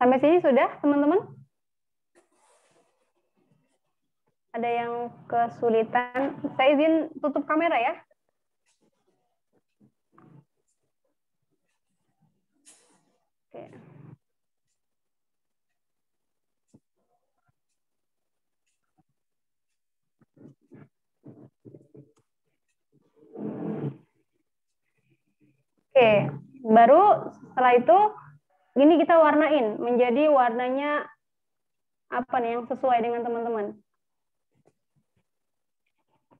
Sampai sini sudah, teman-teman? Ada yang kesulitan? Saya izin tutup kamera ya. Oke. Oke, baru setelah itu ini kita warnain menjadi warnanya apa nih yang sesuai dengan teman-teman.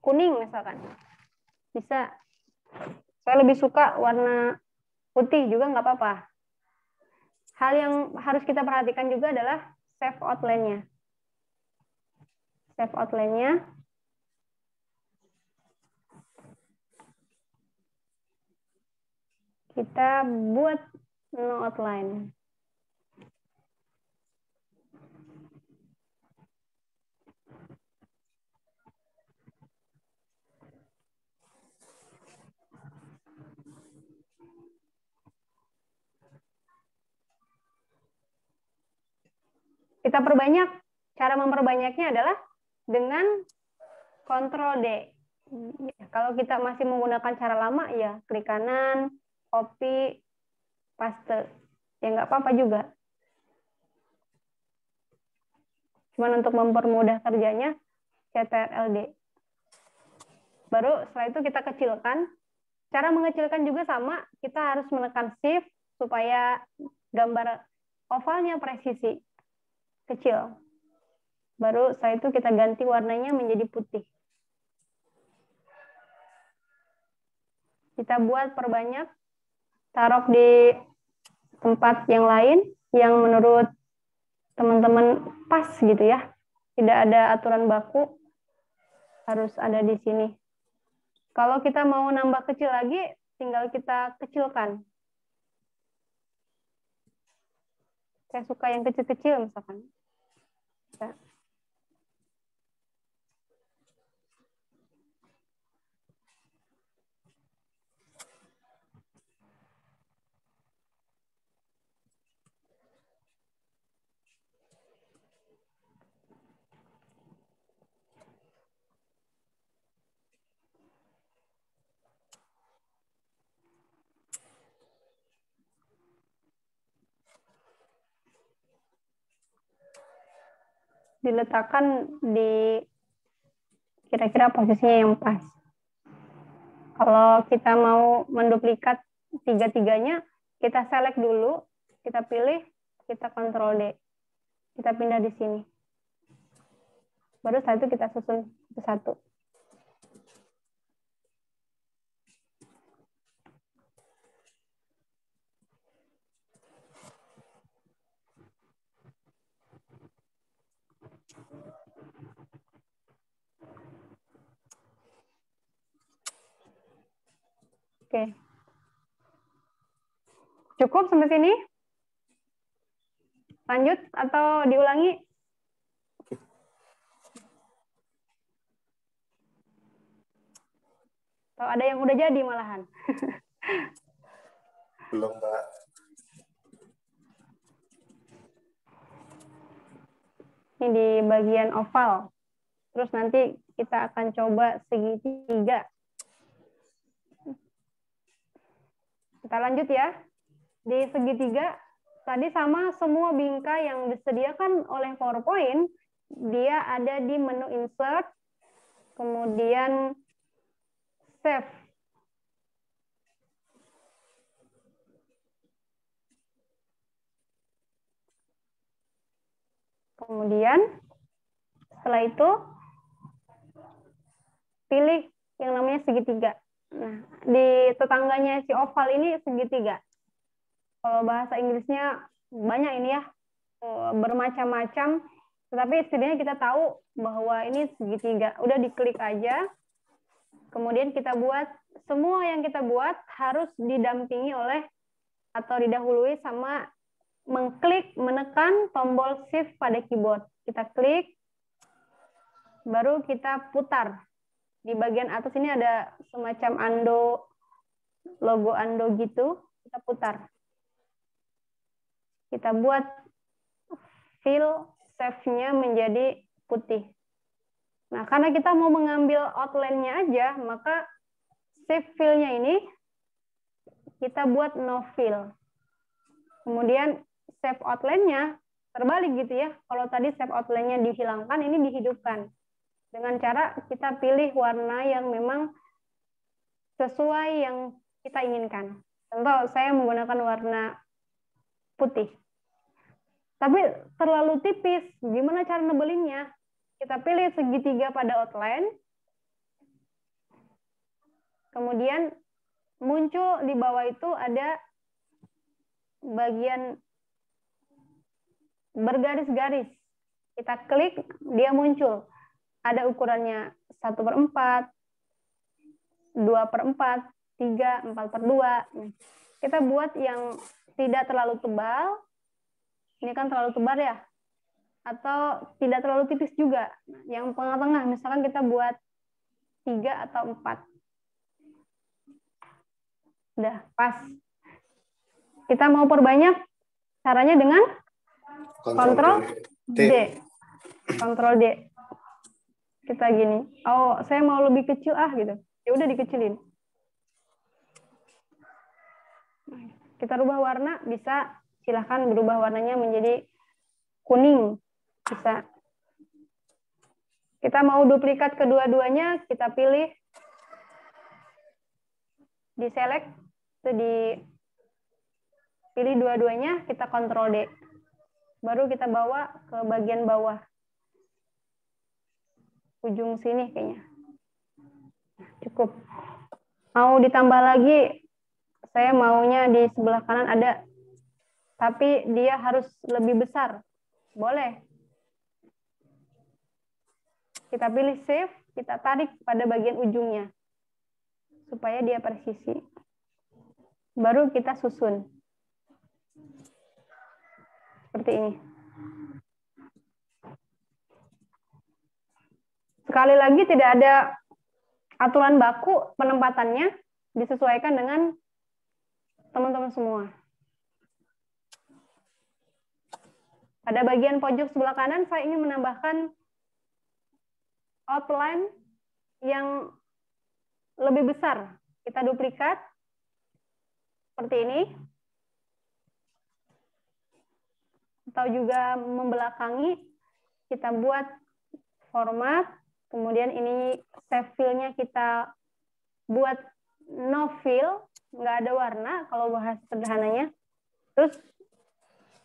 Kuning misalkan. Bisa. Saya lebih suka warna putih juga nggak apa-apa. Hal yang harus kita perhatikan juga adalah save outline-nya. Save outline-nya. Kita buat no outline. Kita perbanyak. Cara memperbanyaknya adalah dengan Ctrl D. Kalau kita masih menggunakan cara lama, ya klik kanan, copy, paste. Ya nggak apa-apa juga. Cuman untuk mempermudah kerjanya, Ctrl D. Baru setelah itu kita kecilkan. Cara mengecilkan juga sama, kita harus menekan Shift supaya gambar ovalnya presisi. Kecil. Baru setelah itu kita ganti warnanya menjadi putih. Kita buat perbanyak, taruh di tempat yang lain yang menurut teman-teman pas gitu ya. Tidak ada aturan baku, harus ada di sini. Kalau kita mau nambah kecil lagi, tinggal kita kecilkan. Saya suka yang kecil-kecil misalkan. Ya. Diletakkan di kira-kira posisinya yang pas. Kalau kita mau menduplikat tiga-tiganya, kita select dulu, kita pilih, kita Ctrl D. Kita pindah di sini. Baru setelah itu kita susun satu-satu. Oke. Cukup sampai sini? Lanjut atau diulangi? Atau ada yang udah jadi malahan? Belum, Mbak. Ini di bagian oval. Terus nanti kita akan coba segitiga. Kita lanjut ya. Di segitiga, tadi sama semua bingkai yang disediakan oleh PowerPoint, dia ada di menu Insert, kemudian Save. Kemudian, setelah itu, pilih yang namanya segitiga. Nah, di tetangganya si oval ini segitiga. Kalau bahasa Inggrisnya banyak ini ya, bermacam-macam. Tetapi setidaknya kita tahu bahwa ini segitiga. Udah diklik aja. Kemudian kita buat, semua yang kita buat harus didampingi oleh atau didahului sama mengklik, menekan tombol Shift pada keyboard. Kita klik, baru kita putar. Di bagian atas ini ada semacam undo, logo undo gitu, kita putar. Kita buat fill save-nya menjadi putih. Nah, karena kita mau mengambil outline-nya aja, maka save fill-nya ini kita buat no fill. Kemudian save outline-nya terbalik gitu ya. Kalau tadi save outline-nya dihilangkan, ini dihidupkan. Dengan cara kita pilih warna yang memang sesuai yang kita inginkan. Contoh, saya menggunakan warna putih. Tapi terlalu tipis, gimana cara nebelinnya? Kita pilih segitiga pada outline, kemudian muncul di bawah itu ada bagian bergaris-garis. Kita klik, dia muncul. Ada ukurannya 1/4, 2/4, 3, 4/2. Kita buat yang tidak terlalu tebal. Ini kan terlalu tebal ya. Atau tidak terlalu tipis juga. Yang tengah-tengah, misalkan kita buat 3 atau 4. Udah, pas. Kita mau perbanyak, caranya dengan Ctrl D. Ctrl D. Kita gini. Oh, saya mau lebih kecil gitu. Ya udah dikecilin. Kita rubah warna, bisa silahkan berubah warnanya menjadi kuning. Bisa. Kita mau duplikat kedua-duanya, kita pilih di select, itu dipilih dua-duanya, kita Ctrl D. Baru kita bawa ke bagian bawah. Ujung sini kayaknya. Cukup. Mau ditambah lagi, saya maunya di sebelah kanan ada, tapi dia harus lebih besar. Boleh. Kita pilih save, kita tarik pada bagian ujungnya. Supaya dia presisi. Baru kita susun. Seperti ini. Sekali lagi tidak ada aturan baku, penempatannya disesuaikan dengan teman-teman semua. Pada bagian pojok sebelah kanan, saya ingin menambahkan outline yang lebih besar. Kita duplikat seperti ini. Atau juga membelakangi, kita buat format, kemudian ini save fill-nya kita buat no fill, nggak ada warna kalau bahas sederhananya. Terus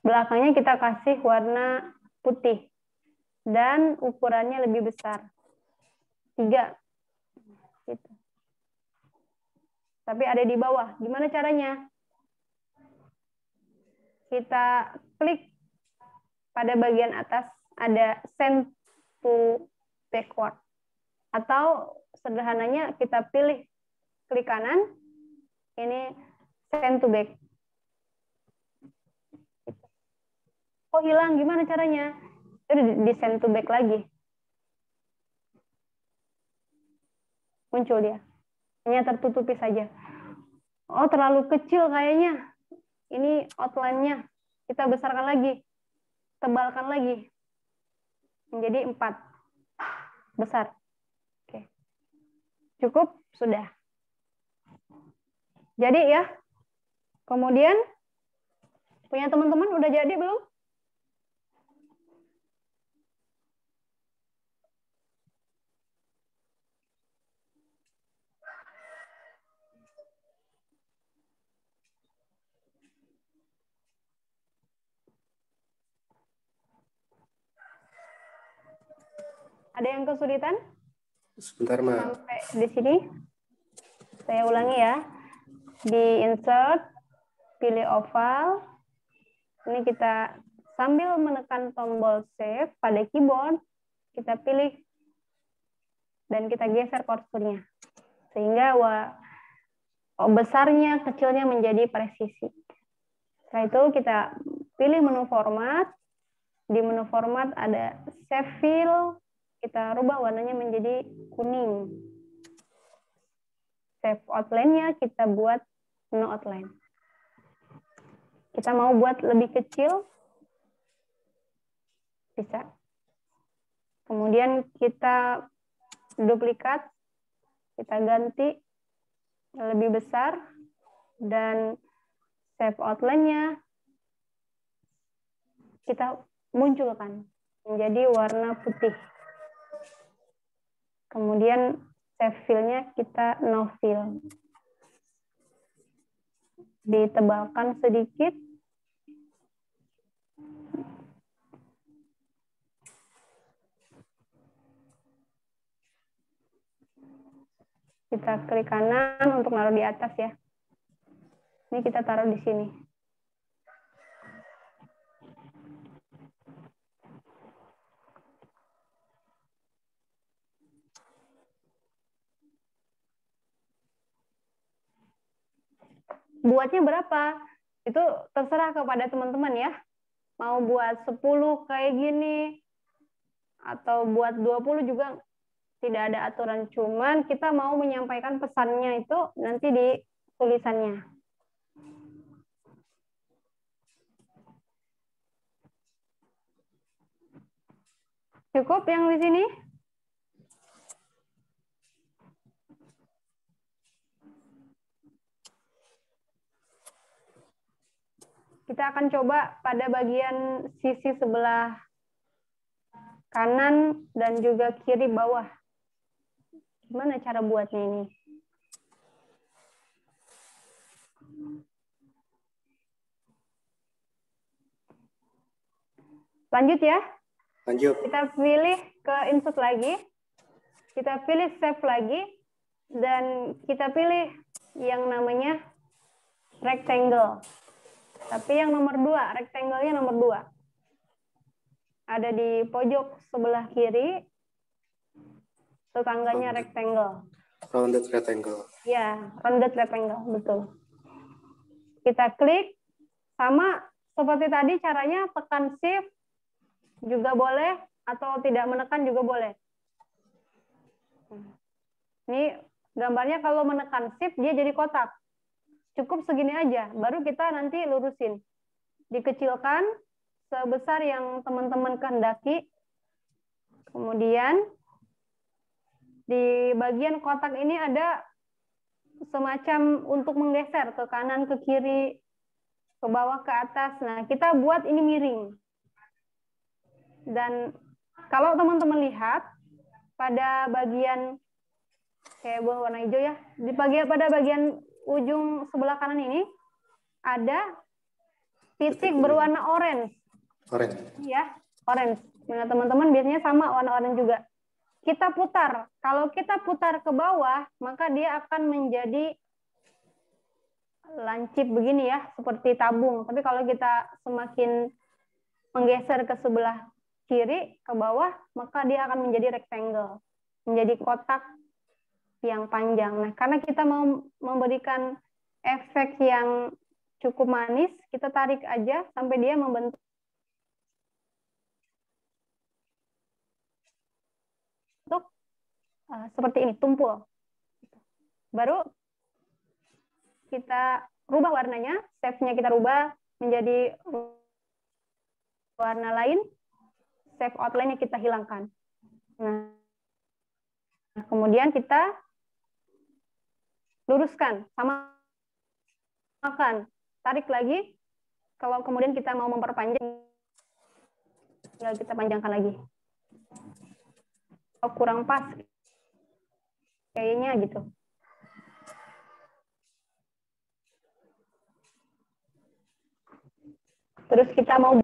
belakangnya kita kasih warna putih dan ukurannya lebih besar, 3 gitu. Tapi ada di bawah. Gimana caranya? Kita klik pada bagian atas ada send to backward, atau sederhananya kita pilih klik kanan, ini send to back. Oh hilang, gimana caranya? Itu di send to back lagi. Muncul dia. Hanya tertutupi saja. Oh terlalu kecil kayaknya. Ini outline-nya. Kita besarkan lagi. Tebalkan lagi. Menjadi 4. Besar. Oke. Cukup? Sudah. Jadi ya. Kemudian, punya teman-teman udah jadi belum? Ada yang kesulitan? Sebentar, Ma. Sampai di sini. Saya ulangi ya. Di insert, pilih oval. Ini kita sambil menekan tombol save pada keyboard, kita pilih dan kita geser kursornya. Sehingga besarnya, kecilnya menjadi presisi. Setelah itu kita pilih menu format. Di menu format ada save fill. Kita rubah warnanya menjadi kuning. Save outline-nya kita buat no outline. Kita mau buat lebih kecil. Bisa. Kemudian kita duplikat, kita ganti lebih besar, dan save outline-nya kita munculkan menjadi warna putih. Kemudian save fill-nya kita no fill. Ditebalkan sedikit. Kita klik kanan untuk naruh di atas ya. Ini kita taruh di sini. Buatnya berapa? Itu terserah kepada teman-teman ya. Mau buat 10 kayak gini, atau buat 20 juga tidak ada aturan. Cuman kita mau menyampaikan pesannya itu nanti di tulisannya. Cukup yang di sini? Kita akan coba pada bagian sisi sebelah kanan dan juga kiri bawah. Gimana cara buatnya ini? Lanjut ya. Lanjut. Kita pilih ke insert lagi. Kita pilih save lagi. Dan kita pilih yang namanya rectangle. Tapi yang nomor 2, rectangle-nya nomor 2. Ada di pojok sebelah kiri, tetangganya rectangle. Rounded rectangle. Ya, rounded rectangle, betul. Kita klik, sama seperti tadi caranya tekan shift juga boleh, atau tidak menekan juga boleh. Ini gambarnya kalau menekan shift dia jadi kotak. Cukup segini aja, baru kita nanti lurusin. Dikecilkan sebesar yang teman-teman kehendaki. Kemudian di bagian kotak ini ada semacam untuk menggeser ke kanan, ke kiri, ke bawah, ke atas. Nah, kita buat ini miring. Dan kalau teman-teman lihat, pada bagian kayak warna hijau ya, pada bagian ujung sebelah kanan ini ada titik berwarna orange. Orange. Ya, orange. Nah, teman-teman biasanya sama warna orange juga. Kita putar. Kalau kita putar ke bawah, maka dia akan menjadi lancip begini ya, seperti tabung. Tapi kalau kita semakin menggeser ke sebelah kiri, ke bawah, maka dia akan menjadi rectangle. Menjadi kotak yang panjang. Nah, karena kita mau memberikan efek yang cukup manis, kita tarik aja sampai dia membentuk seperti ini, tumpul. Baru kita rubah warnanya, save-nya kita rubah menjadi warna lain, save outline-nya kita hilangkan. Nah, kemudian kita luruskan, samakan, tarik lagi. Kalau kemudian kita mau memperpanjang, tinggal kita panjangkan lagi. Oh, kurang pas, kayaknya gitu. Terus kita mau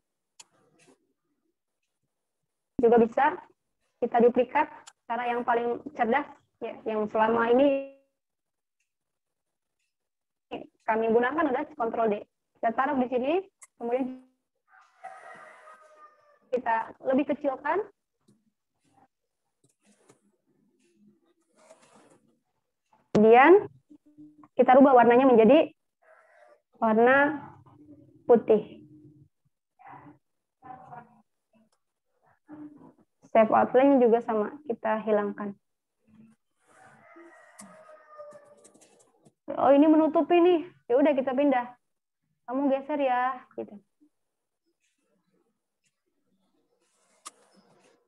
juga bisa kita duplikat. Cara yang paling cerdas, ya, yang selama ini kami gunakan adalah Ctrl D. Kita taruh di sini, kemudian kita lebih kecilkan. Kemudian kita rubah warnanya menjadi warna putih. Save outline juga sama, kita hilangkan. Oh, ini menutupi nih. Ya udah kita pindah. Kamu geser ya, gitu.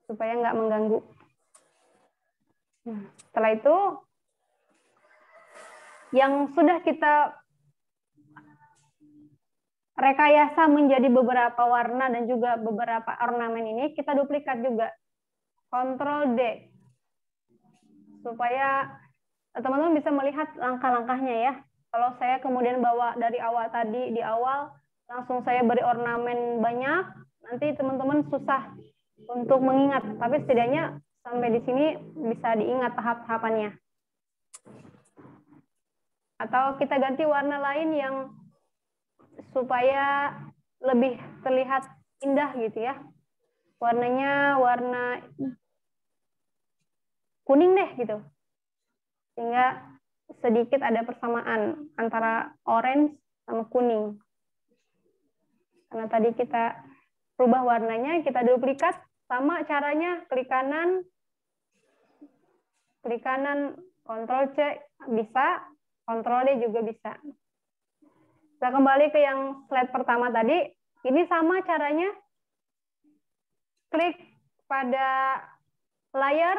supaya nggak mengganggu. Nah, setelah itu yang sudah kita rekayasa menjadi beberapa warna dan juga beberapa ornamen ini kita duplikat juga. Ctrl D supaya teman-teman bisa melihat langkah-langkahnya ya. Kalau saya kemudian bawa dari awal tadi, di awal langsung saya beri ornamen banyak, nanti teman-teman susah untuk mengingat. Tapi setidaknya sampai di sini bisa diingat tahap-tahapannya. Atau kita ganti warna lain yang supaya lebih terlihat indah gitu ya. Warnanya warna kuning deh gitu. Sehingga sedikit ada persamaan antara orange sama kuning. Karena tadi kita rubah warnanya, kita duplikat, sama caranya klik kanan, Ctrl C bisa, Ctrl D juga bisa. Kita kembali ke yang slide pertama tadi, ini sama caranya, klik pada layar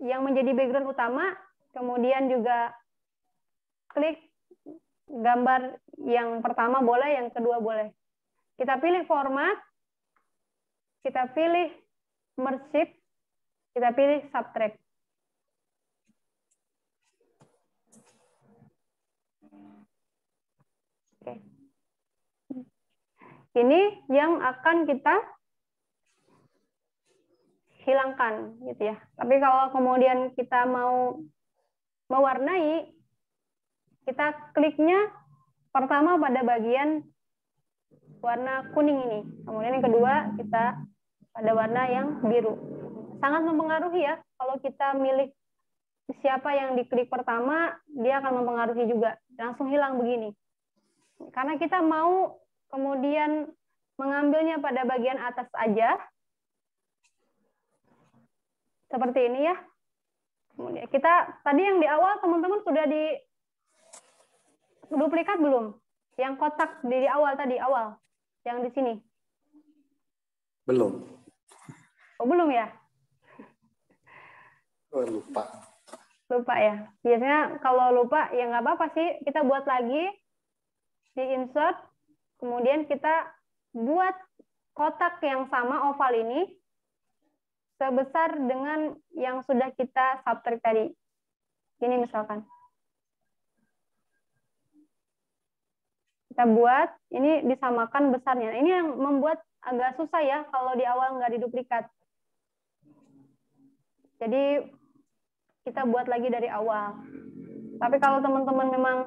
yang menjadi background utama, kemudian juga klik gambar yang pertama boleh, yang kedua boleh. Kita pilih format, kita pilih merge, kita pilih subtract. Oke. Ini yang akan kita hilangkan gitu ya. Tapi kalau kemudian kita mau mewarnai, kita kliknya pertama pada bagian warna kuning ini. Kemudian yang kedua kita pada warna yang biru. Sangat mempengaruhi ya, kalau kita milih siapa yang diklik pertama, dia akan mempengaruhi juga. Langsung hilang begini. Karena kita mau kemudian mengambilnya pada bagian atas aja, seperti ini ya. Kemudian kita tadi yang di awal teman-teman sudah di duplikat belum? Yang kotak di awal tadi, yang di sini. Belum. Oh, belum ya? Oh, lupa. Lupa ya. Biasanya kalau lupa ya nggak apa-apa sih, kita buat lagi di insert, kemudian kita buat kotak yang sama oval ini sebesar dengan yang sudah kita subtract tadi. Ini misalkan. Kita buat, ini disamakan besarnya. Ini yang membuat agak susah ya kalau di awal nggak diduplikat. Jadi kita buat lagi dari awal. Tapi kalau teman-teman memang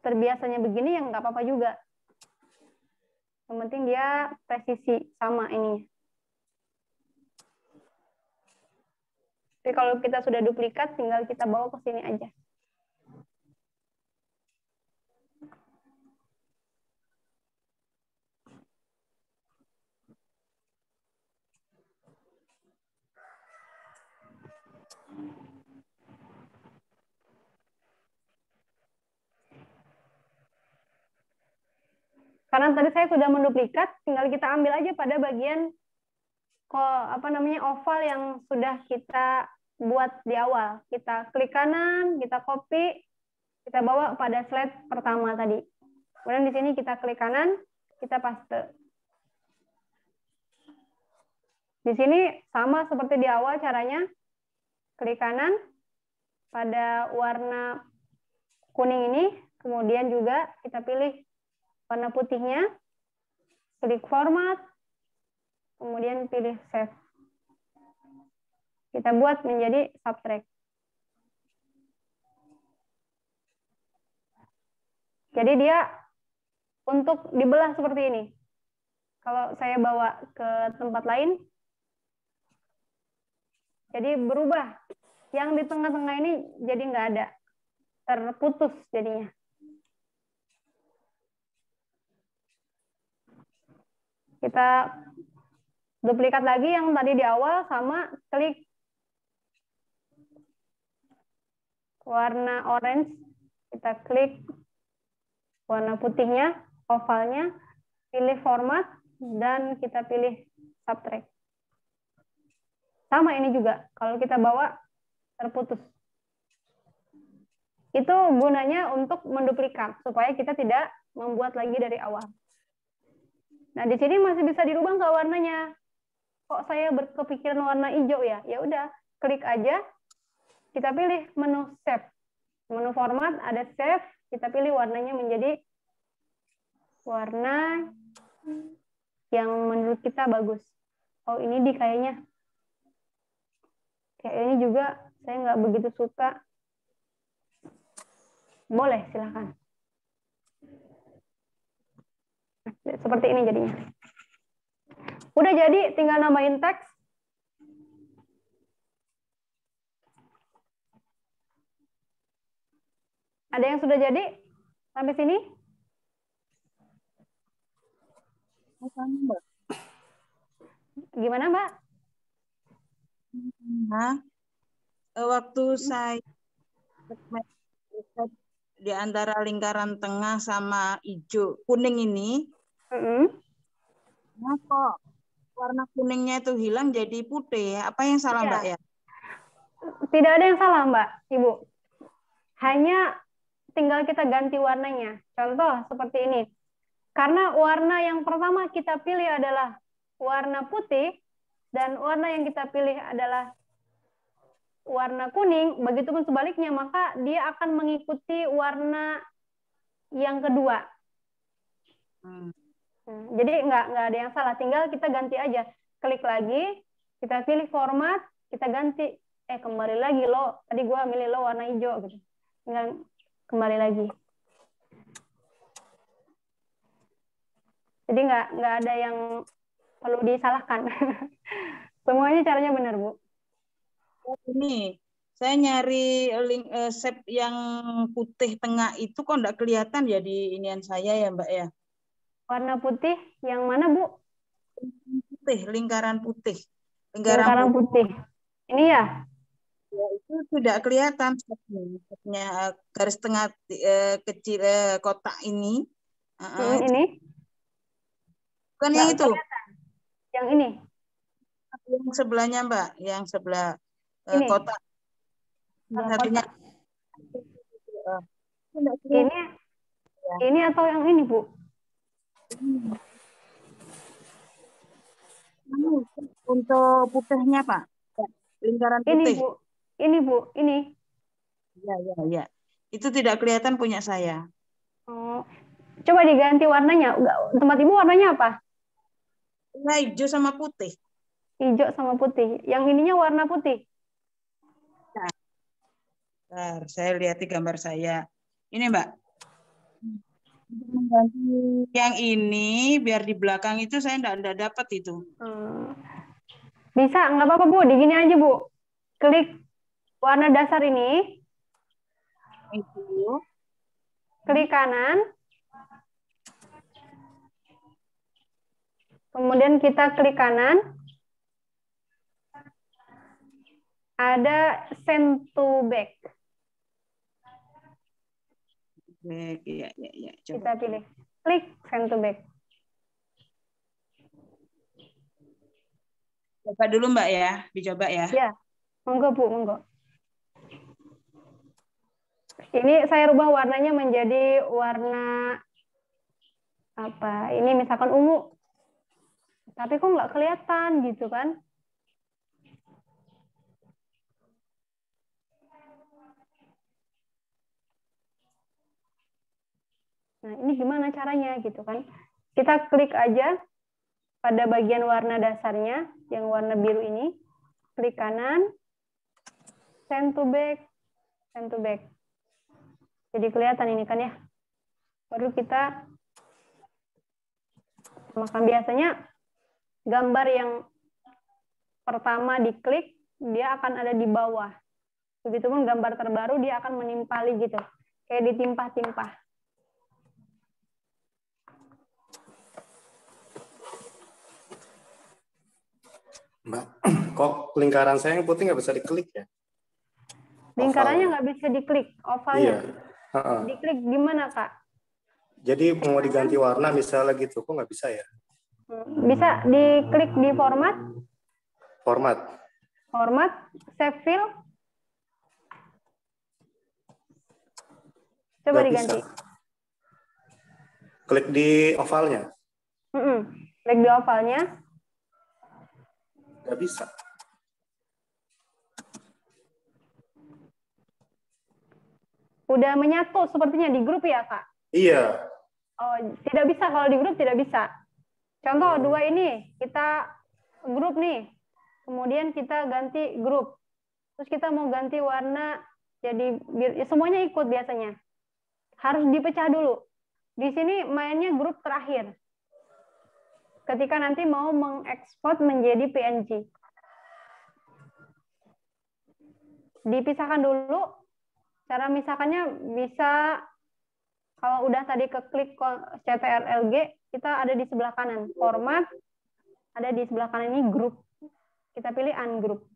terbiasanya begini, ya nggak apa-apa juga. Yang penting dia presisi sama ini. Tapi kalau kita sudah duplikat, tinggal kita bawa ke sini aja. Karena tadi saya sudah menduplikat, tinggal kita ambil aja pada bagian oval yang sudah kita buat di awal. Kita klik kanan, kita copy, kita bawa pada slide pertama tadi. Kemudian di sini kita klik kanan, kita paste. Di sini sama seperti di awal caranya, klik kanan pada warna kuning ini, kemudian juga kita pilih warna putihnya, klik format, kemudian pilih save. Kita buat menjadi subtract. Jadi dia untuk dibelah seperti ini. Kalau saya bawa ke tempat lain, jadi berubah. Yang di tengah-tengah ini jadi nggak ada. Terputus jadinya. Kita duplikat lagi yang tadi di awal, sama klik warna orange, kita klik warna putihnya, ovalnya, pilih format, dan kita pilih subtract. Sama ini juga, kalau kita bawa terputus. Itu gunanya untuk menduplikat, supaya kita tidak membuat lagi dari awal. Nah, di sini masih bisa dirubah nggak warnanya? Kok saya berkepikiran warna hijau ya? Ya udah, klik aja, kita pilih menu save. Menu format, ada save, kita pilih warnanya menjadi warna yang menurut kita bagus. Oh, ini kayaknya. Kayak ini juga saya nggak begitu suka. Boleh, silahkan. Seperti ini jadinya. Udah jadi, tinggal nambahin teks. Ada yang sudah jadi sampai sini? Gimana, Mbak? Nah, waktu saya di antara lingkaran tengah sama hijau kuning ini, nah kok warna kuningnya itu hilang jadi putih? Apa yang salah, Mbak ya? Tidak ada yang salah, Mbak, Ibu. Hanya tinggal kita ganti warnanya. Contoh seperti ini. Karena warna yang pertama kita pilih adalah warna putih dan warna yang kita pilih adalah warna kuning, begitupun sebaliknya, maka dia akan mengikuti warna yang kedua. Jadi nggak ada yang salah, tinggal kita ganti aja. Klik lagi, kita pilih format, kita ganti. Kembali lagi lo, tadi gua milih lo warna hijau gitu. Tinggal kembali lagi. Jadi nggak ada yang perlu disalahkan. Semuanya caranya benar, Bu. Ini saya nyari link shape yang putih tengah itu kok nggak kelihatan ya di inian saya ya, Mbak ya. Warna putih yang mana, Bu? Putih, lingkaran putih. Lingkaran putih. Ini ya? Ya, itu tidak kelihatan shape-nya, garis tengah kecil kotak ini. Ini? Bukan yang itu. Kelihatan. Yang ini? Yang sebelahnya, Mbak, yang sebelah ini. Kotak. Satunya. Ini? Ya. Ini atau yang ini, Bu? Untuk putihnya, Pak. Lingkaran putih. Ini, Bu. Ini, Bu. Ini. Ya. Itu tidak kelihatan punya saya. Oh. Coba diganti warnanya. Tempat Ibu warnanya apa? Nah, hijau sama putih. Hijau sama putih. Yang ininya warna putih. Bentar, saya lihat di gambar saya. Ini, Mbak. Mengganti yang ini, biar di belakang itu saya enggak dapat itu. Bisa, nggak apa-apa, Bu. Di gini aja, Bu. Klik warna dasar ini. Itu. Klik kanan. Kemudian kita klik kanan. Ada send to back. Ya. Coba. Kita pilih. Klik send to back. Coba dulu, Mbak ya. Dicoba ya. Ya. Monggo, Bu. Monggo. Ini saya rubah warnanya menjadi warna apa? Ini misalkan ungu. Tapi kok nggak kelihatan gitu kan? Nah, ini gimana caranya gitu kan? Kita klik aja pada bagian warna dasarnya, yang warna biru ini. Klik kanan, send to back, send to back. Jadi kelihatan ini kan ya. Baru kita makan, biasanya gambar yang pertama diklik, dia akan ada di bawah. Begitupun gambar terbaru dia akan menimpali gitu. Kayak ditimpah-timpah. Mbak, kok lingkaran saya yang putih nggak bisa diklik ya? Lingkarannya nggak bisa diklik, ovalnya. Iya. Diklik gimana, Kak? Jadi mau diganti warna misalnya gitu, kok nggak bisa ya? Bisa diklik di format, Format. save field. Coba Nggak diganti. bisa. Klik di ovalnya. Klik di ovalnya. Nggak bisa. Udah menyatu sepertinya di grup ya, Kak? Iya. Oh, tidak bisa kalau di grup, tidak bisa. Contoh dua ini, kita grup nih. Kemudian kita ganti grup. Terus kita mau ganti warna jadi semuanya ikut biasanya. Harus dipecah dulu. Di sini mainnya grup terakhir. Ketika nanti mau mengekspor menjadi PNG. Dipisahkan dulu. Cara misalkannya bisa, kalau udah tadi keklik CTRL-G, kita ada di sebelah kanan. Format, ada di sebelah kanan ini grup. Kita pilih ungroup.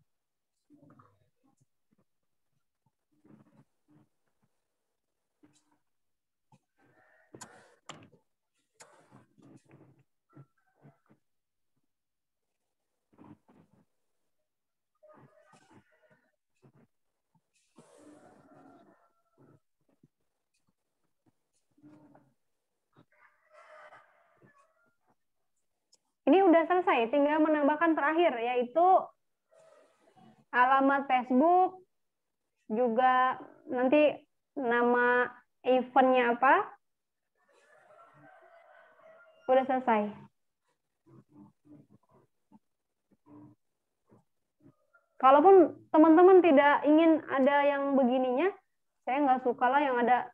Ini udah selesai, tinggal menambahkan terakhir, yaitu alamat Facebook, juga nanti nama eventnya apa, udah selesai. Kalaupun teman-teman tidak ingin ada yang begininya, saya nggak suka lah yang ada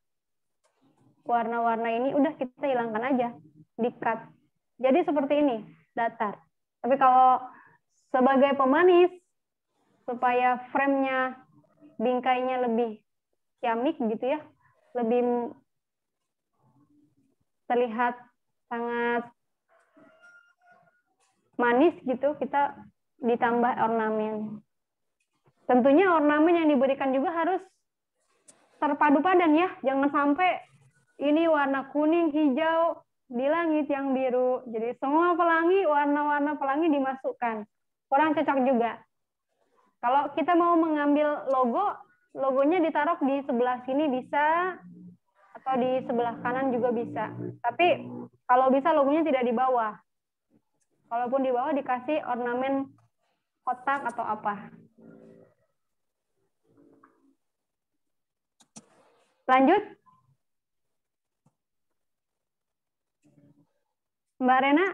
warna-warna ini, udah kita hilangkan aja, di-cut. Jadi seperti ini, datar. Tapi kalau sebagai pemanis, supaya frame-nya, bingkainya lebih ciamik gitu ya, lebih terlihat sangat manis gitu, kita ditambah ornamen. Tentunya ornamen yang diberikan juga harus terpadu padan ya, jangan sampai ini warna kuning, hijau, di langit yang biru. Jadi semua pelangi, warna-warna pelangi dimasukkan. Kurang cocok juga. Kalau kita mau mengambil logo, logonya ditaruh di sebelah sini bisa, atau di sebelah kanan juga bisa. Tapi kalau bisa logonya tidak di bawah. Kalaupun di bawah dikasih ornamen kotak atau apa. Lanjut. Mbak Rena,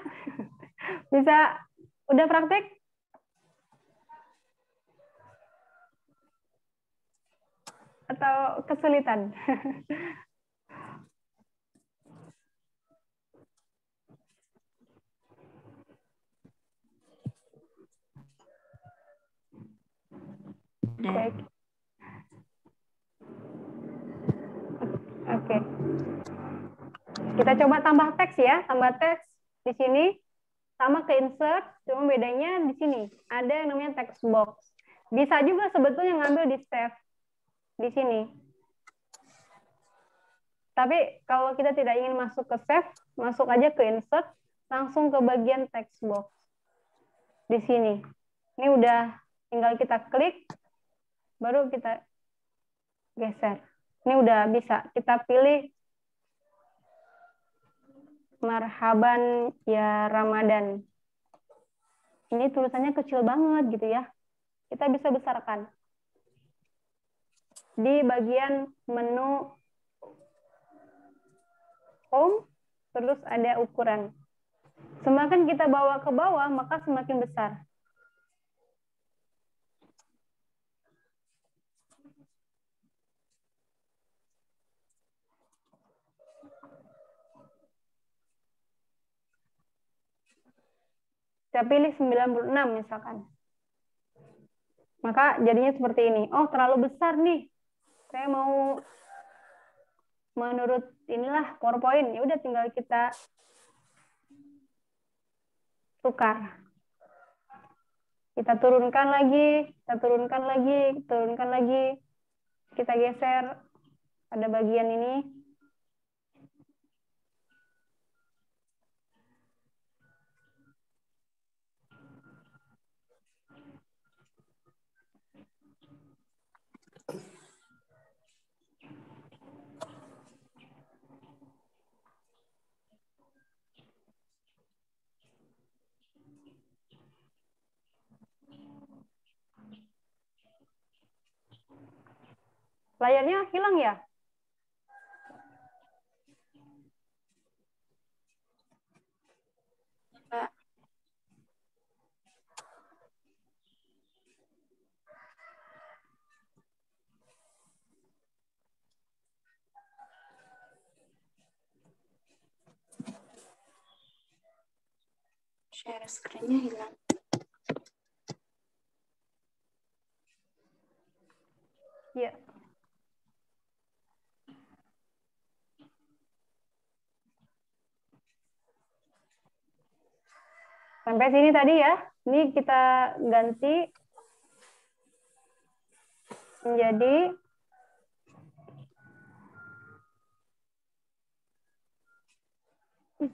bisa udah praktek? Atau kesulitan? Baik. Oke. Kita coba tambah teks ya, tambah teks di sini sama ke insert, cuma bedanya di sini ada yang namanya text box. Bisa juga sebetulnya ngambil di save di sini. Tapi kalau kita tidak ingin masuk ke save, masuk aja ke insert, langsung ke bagian text box. Di sini. Ini udah tinggal kita klik, baru kita geser. Ini udah bisa. Kita pilih Marhaban ya Ramadan. Ini tulisannya kecil banget gitu ya. Kita bisa besarkan. Di bagian menu home, terus ada ukuran. Semakin kita bawa ke bawah, maka semakin besar. Saya pilih 96 misalkan. Maka jadinya seperti ini. Oh, terlalu besar nih. Saya mau menurut inilah PowerPoint. Ya udah tinggal kita tukar. Kita turunkan lagi, kita turunkan lagi, turunkan lagi. Kita geser pada bagian ini. Layarnya hilang ya? Mbak. Share screen-nya hilang. Iya. Sampai sini tadi ya. Ini kita ganti menjadi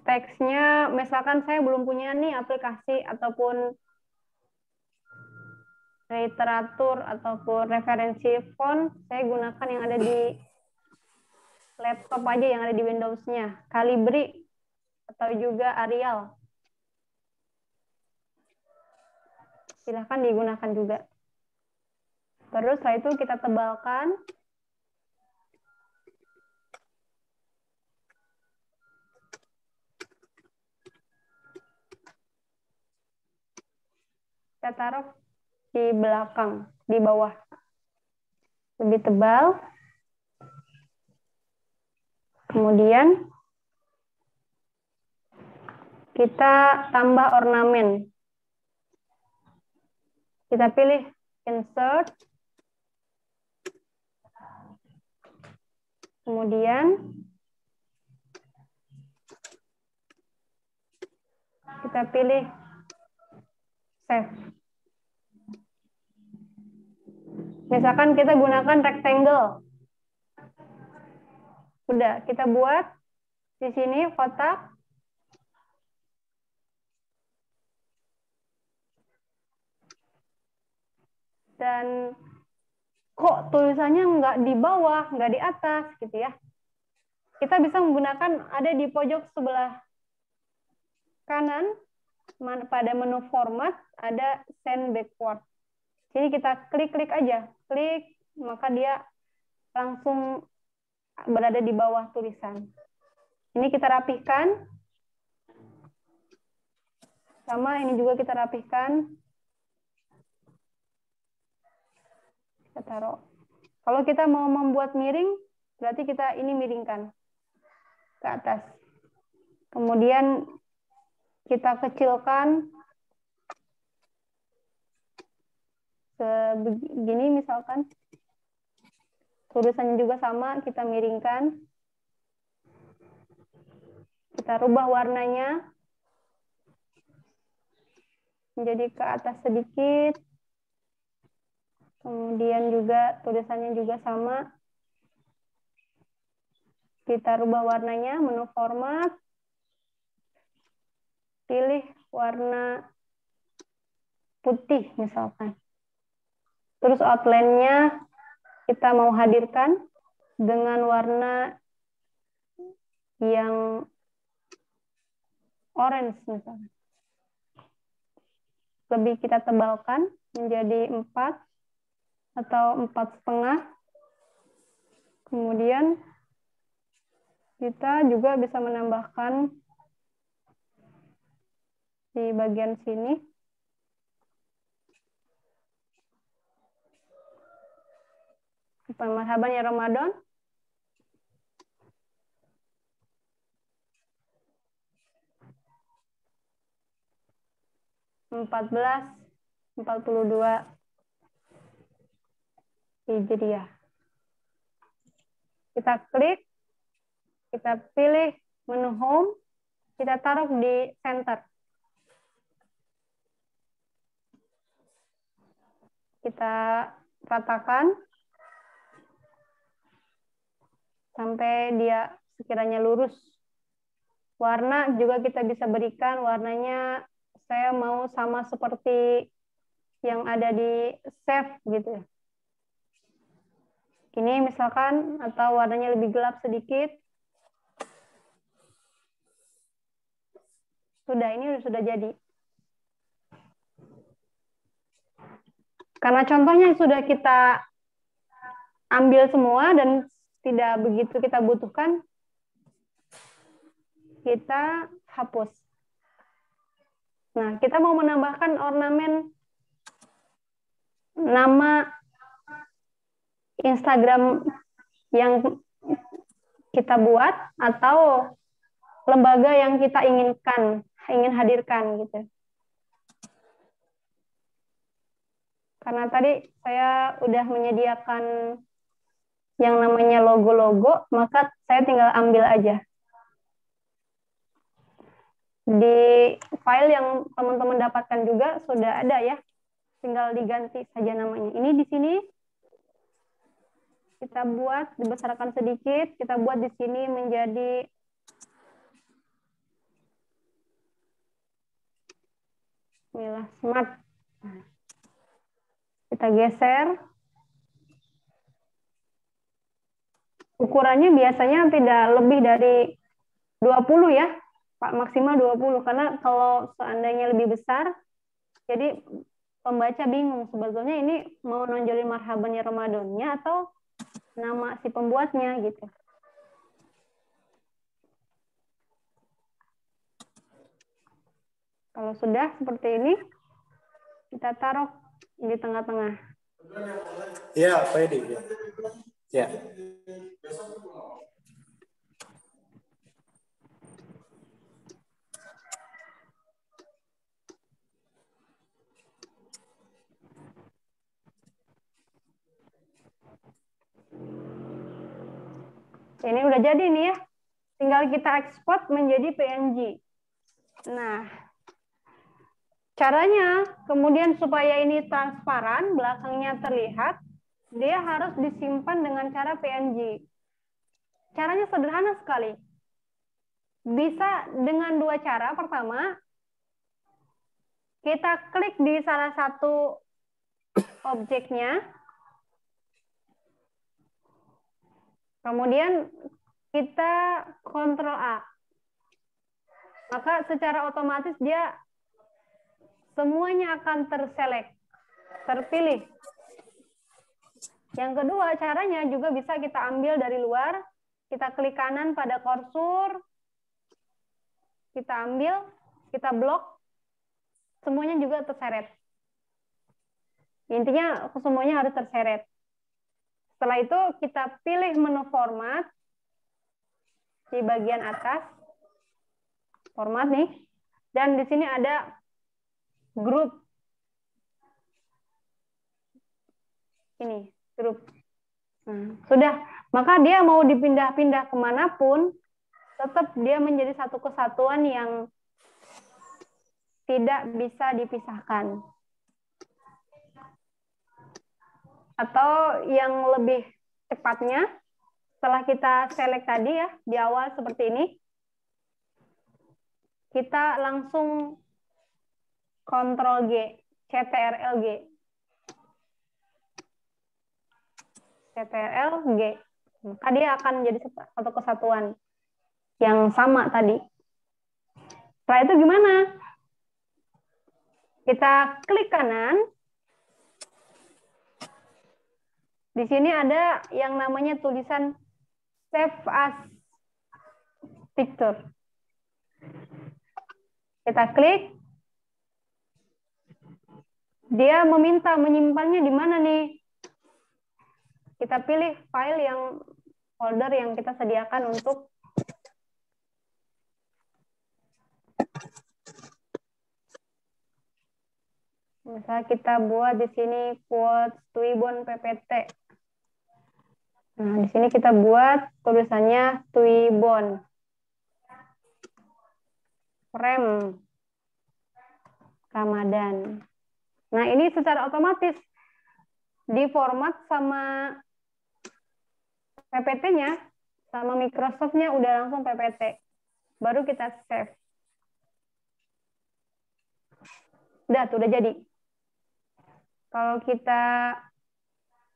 teksnya, misalkan saya belum punya nih aplikasi ataupun literatur ataupun referensi font, saya gunakan yang ada di laptop aja, yang ada di Windows-nya. Calibri atau juga Arial. Silahkan digunakan juga. Terus setelah itu kita tebalkan. Kita taruh di belakang, di bawah. Lebih tebal. Kemudian kita tambah ornamen. Kita pilih insert. Kemudian kita pilih save. Misalkan kita gunakan rectangle. Udah, kita buat di sini kotak. Dan kok tulisannya nggak di bawah, nggak di atas, gitu ya. Kita bisa menggunakan, ada di pojok sebelah kanan, pada menu format, ada send backward. Jadi kita klik-klik aja, klik, maka dia langsung berada di bawah tulisan. Ini kita rapihkan. Sama ini juga kita rapihkan. Kita taruh. Kalau kita mau membuat miring, berarti kita ini miringkan ke atas. Kemudian kita kecilkan sebegini misalkan. Tulisannya juga sama, kita miringkan. Kita rubah warnanya menjadi ke atas sedikit. Kemudian juga tulisannya juga sama. Kita rubah warnanya, menu format. Pilih warna putih misalkan. Terus outline-nya kita mau hadirkan dengan warna yang orange misalkan. Lebih kita tebalkan menjadi 4 atau 4,5. Kemudian kita juga bisa menambahkan di bagian sini. Marhaban ya Ramadan. Empat 42 Hijriah. Kita klik, kita pilih menu home, kita taruh di center. Kita ratakan sampai dia sekiranya lurus. Warna juga kita bisa berikan, warnanya saya mau sama seperti yang ada di save gitu. Ini misalkan, atau warnanya lebih gelap sedikit. Sudah, ini sudah jadi. Karena contohnya sudah kita ambil semua dan tidak begitu kita butuhkan, kita hapus. Nah, kita mau menambahkan ornamen nama Instagram yang kita buat atau lembaga yang kita ingin hadirkan gitu. Karena tadi saya udah menyediakan yang namanya logo-logo, maka saya tinggal ambil aja. Di file yang teman-teman dapatkan juga sudah ada ya, tinggal diganti saja namanya. Ini di sini kita buat, dibesarkan sedikit, kita buat di sini menjadi inilah smart. Kita geser. Ukurannya biasanya tidak lebih dari 20 ya, Pak, maksimal 20, karena kalau seandainya lebih besar, jadi pembaca bingung sebetulnya ini mau nonjolin marhabannya Ramadannya atau nama si pembuatnya gitu. Kalau sudah seperti ini, kita taruh di tengah-tengah. Ya, Pak Edi. Ya. Ini udah jadi nih ya. Tinggal kita ekspor menjadi PNG. Nah, caranya kemudian supaya ini transparan, belakangnya terlihat, dia harus disimpan dengan cara PNG. Caranya sederhana sekali. Bisa dengan dua cara. Pertama, kita klik di salah satu objeknya, kemudian kita Ctrl A. Maka secara otomatis dia semuanya akan terpilih. Yang kedua, caranya juga bisa kita ambil dari luar, kita klik kanan pada kursor, kita ambil, kita blok, semuanya juga terseret. Intinya semuanya harus terseret. Setelah itu kita pilih menu format di bagian atas, format nih, dan di sini ada grup. Ini grup. Nah, sudah, maka dia mau dipindah-pindah kemanapun, tetap dia menjadi satu kesatuan yang tidak bisa dipisahkan. Atau yang lebih cepatnya, setelah kita select tadi ya, di awal seperti ini, kita langsung Ctrl G, Ctrl G. Ctrl G. Maka dia akan menjadi satu kesatuan yang sama tadi. Setelah itu gimana? Kita klik kanan. Di sini ada yang namanya tulisan Save as Picture. Kita klik. Dia meminta menyimpannya di mana nih? Kita pilih file yang folder yang kita sediakan untuk misalnya kita buat di sini quotes Tuibon PPT. Nah, di sini kita buat tulisannya Tuibon. Frame Ramadan. Nah, ini secara otomatis diformat sama PPT-nya, sama Microsoft-nya udah langsung PPT. Baru kita save. Udah jadi. Kalau kita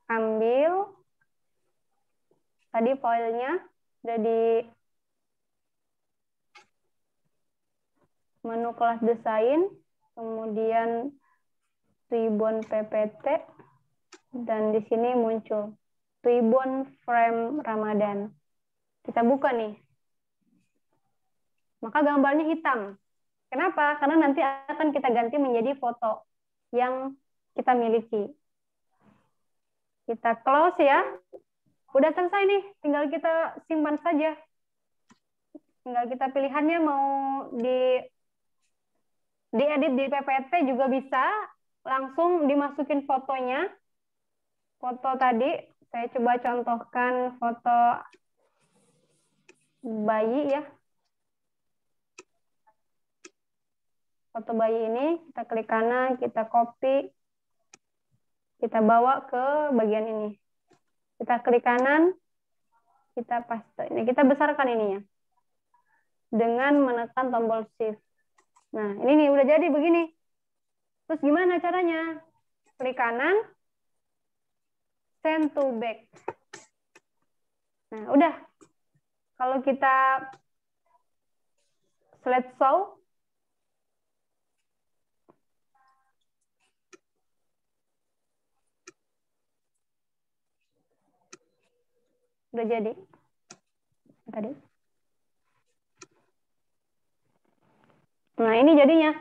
ambil tadi filenya udah di menu kelas desain, kemudian ribbon PPT, dan di sini muncul Twibbon frame Ramadan. Kita buka nih. Maka gambarnya hitam. Kenapa? Karena nanti akan kita ganti menjadi foto yang kita miliki. Kita close ya. Udah selesai nih, tinggal kita simpan saja. Tinggal kita pilihannya mau diedit di PPT juga bisa, langsung dimasukin fotonya. Foto tadi, saya coba contohkan foto bayi ya. Foto bayi ini, kita klik kanan, kita copy, kita bawa ke bagian ini. Kita klik kanan, kita paste. Ini kita besarkan ininya dengan menekan tombol shift. Nah, ini nih udah jadi begini. Terus gimana caranya? Klik kanan, send to back. Nah, udah. Kalau kita slideshow, udah jadi tadi. Nah, ini jadinya.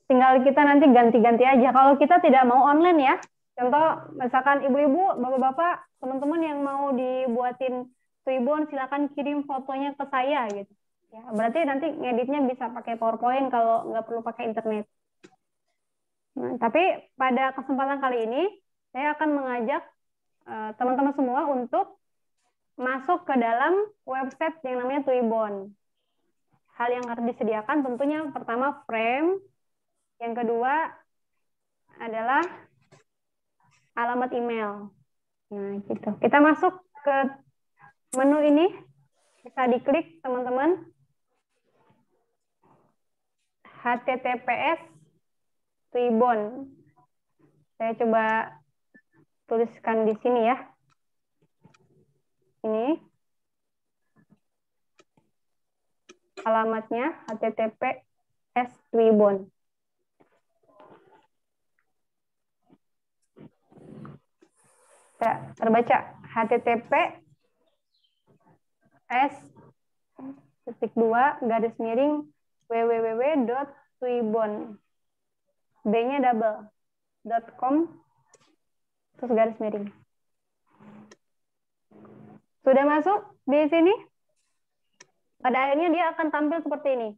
Tinggal kita nanti ganti-ganti aja. Kalau kita tidak mau online ya, contoh misalkan ibu-ibu, bapak-bapak, teman-teman yang mau dibuatin Twibbon, silakan kirim fotonya ke saya gitu. Ya, berarti nanti ngeditnya bisa pakai PowerPoint kalau nggak perlu pakai internet. Nah, tapi pada kesempatan kali ini, saya akan mengajak teman-teman semua untuk masuk ke dalam website yang namanya Twibbon. Hal yang harus disediakan tentunya pertama frame, yang kedua adalah alamat email. Nah, gitu. Kita masuk ke menu ini, bisa diklik teman-teman. HTTPS Twibbon. Saya coba tuliskan di sini ya. Ini alamatnya HTTPS Twibbon. Terbaca https://www.twibbon B-nya double.com terus garis miring. Sudah masuk di sini? Pada akhirnya dia akan tampil seperti ini.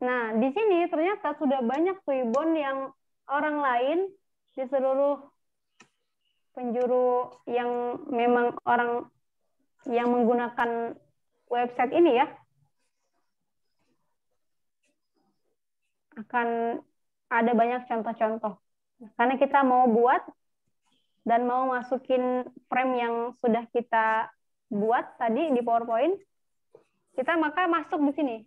Nah, di sini ternyata sudah banyak Twibbon yang orang lain di seluruh penjuru yang memang orang yang menggunakan website ini ya, akan ada banyak contoh-contoh. Karena kita mau buat dan mau masukin frame yang sudah kita buat tadi di PowerPoint, kita maka masuk di sini.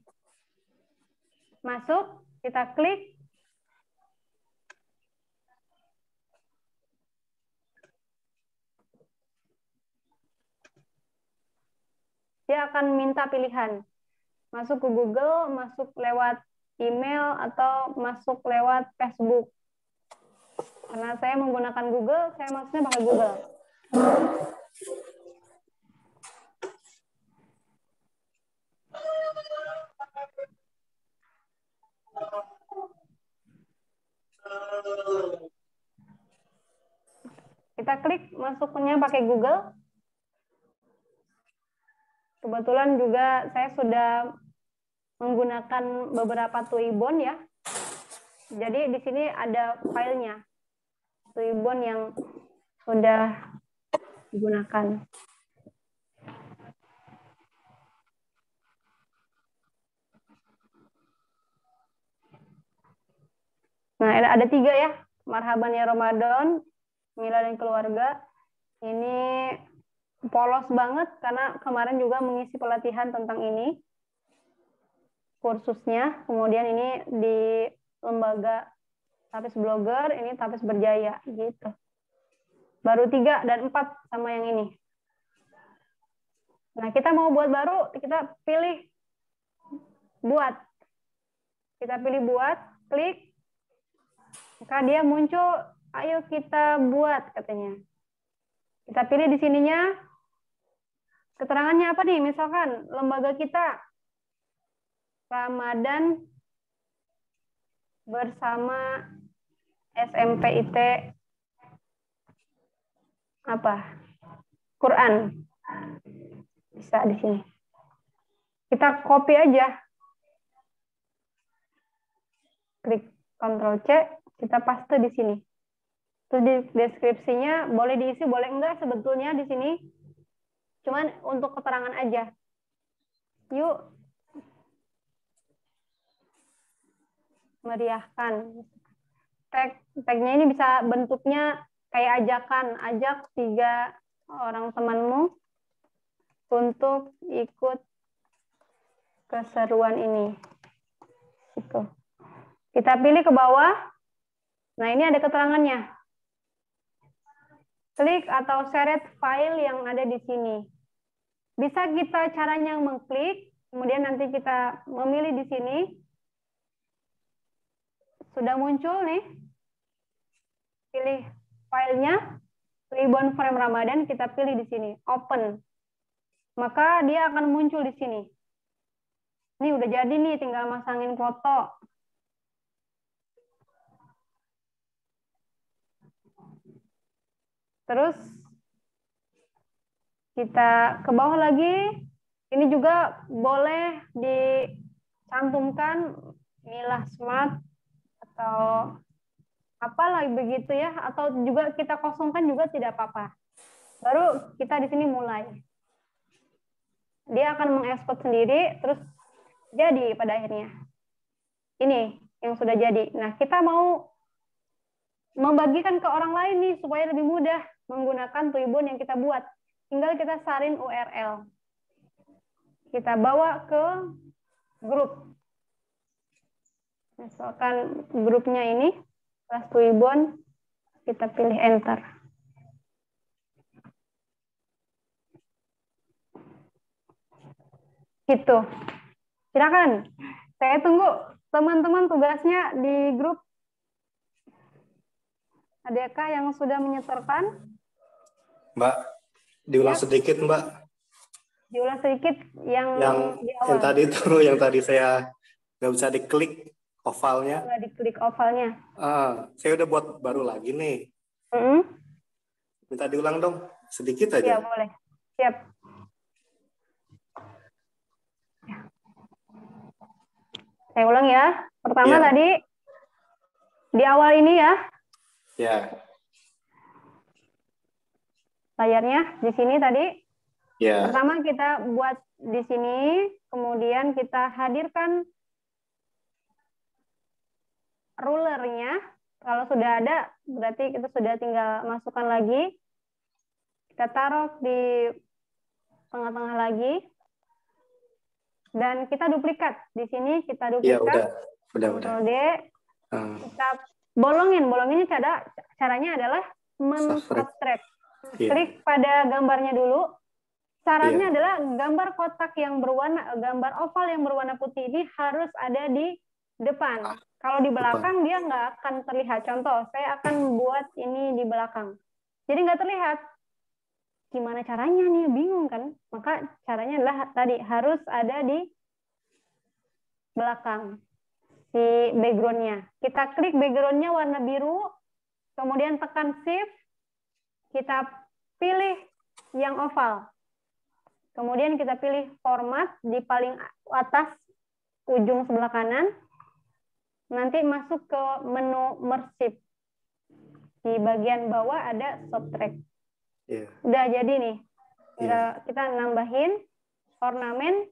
Masuk, kita klik. Dia akan minta pilihan. Masuk ke Google, masuk lewat email, atau masuk lewat Facebook. Karena saya menggunakan Google, saya maksudnya pakai Google. Kita klik masuknya pakai Google. Kebetulan juga saya sudah menggunakan beberapa Twibbon ya. Jadi di sini ada filenya Twibbon yang sudah digunakan. Nah, ada 3 ya. Marhaban ya Ramadan, Mila dan keluarga. Ini polos banget karena kemarin juga mengisi pelatihan tentang ini. Kursusnya. Kemudian ini di lembaga Tapis Blogger, ini Tapis Berjaya gitu. Baru 3 dan 4 sama yang ini. Nah, kita mau buat baru, kita pilih buat. Kita pilih buat, klik. Maka dia muncul Ayo kita buat katanya. Kita pilih di sininya. Keterangannya apa nih? Misalkan lembaga kita Ramadan bersama SMPIT apa? Quran. Bisa di sini. Kita copy aja. Klik Ctrl C, kita paste di sini. Terus di deskripsinya boleh diisi, boleh enggak sebetulnya di sini. Cuman untuk keterangan aja. Yuk meriahkan. Tagnya ini bisa bentuknya kayak ajakan, ajak 3 orang temanmu untuk ikut keseruan ini. Gitu. Kita pilih ke bawah. Nah, ini ada keterangannya. Klik atau seret file yang ada di sini. Bisa kita caranya mengklik, kemudian nanti kita memilih di sini. Sudah muncul nih. Pilih filenya, ribbon frame Ramadan, kita pilih di sini, open. Maka dia akan muncul di sini. Ini udah jadi nih, tinggal masangin foto. Terus kita ke bawah lagi. Ini juga boleh dicantumkan Milah Smart atau apalah begitu ya, atau juga kita kosongkan juga tidak apa-apa. Baru kita di sini mulai. Dia akan mengekspor sendiri, terus jadi pada akhirnya. Ini yang sudah jadi. Nah, kita mau membagikan ke orang lain nih supaya lebih mudah menggunakan Tribun yang kita buat. Tinggal kita sarin URL. Kita bawa ke grup. Misalkan grupnya ini, kelas Tribun, kita pilih enter. Gitu. Silakan. Saya tunggu teman-teman tugasnya di grup. Adakah yang sudah menyetorkan? Mbak, diulang sedikit, Mbak. Diulang sedikit yang di awal. Yang tadi itu, yang tadi saya nggak bisa diklik ovalnya. Nggak diklik ovalnya. Saya udah buat baru lagi nih. Minta diulang dong, sedikit aja. Iya, boleh. Siap. Saya ulang ya. Pertama tadi, di awal ini ya. Ya. Layarnya di sini tadi. Ya. Pertama kita buat di sini, kemudian kita hadirkan rulernya. Kalau sudah ada, berarti kita sudah tinggal masukkan lagi. Kita taruh di tengah-tengah lagi. Dan kita duplikat. Di sini kita duplikat. Ya, udah. Ctrl D. Kita bolonginnya caranya adalah men-subtract. Klik pada gambarnya dulu. Syaratnya adalah gambar kotak yang berwarna, gambar oval yang berwarna putih ini harus ada di depan. Kalau di belakang dia nggak akan terlihat. Contoh, saya akan buat ini di belakang. Jadi nggak terlihat. Gimana caranya nih? Bingung kan? Maka caranya adalah tadi harus ada di belakang si background-nya. Kita klik background-nya warna biru, kemudian tekan Shift, kita pilih yang oval. Kemudian kita pilih format di paling atas ujung sebelah kanan. Nanti masuk ke menu Merge. Di bagian bawah ada Subtract. Udah jadi nih. Kita nambahin ornamen.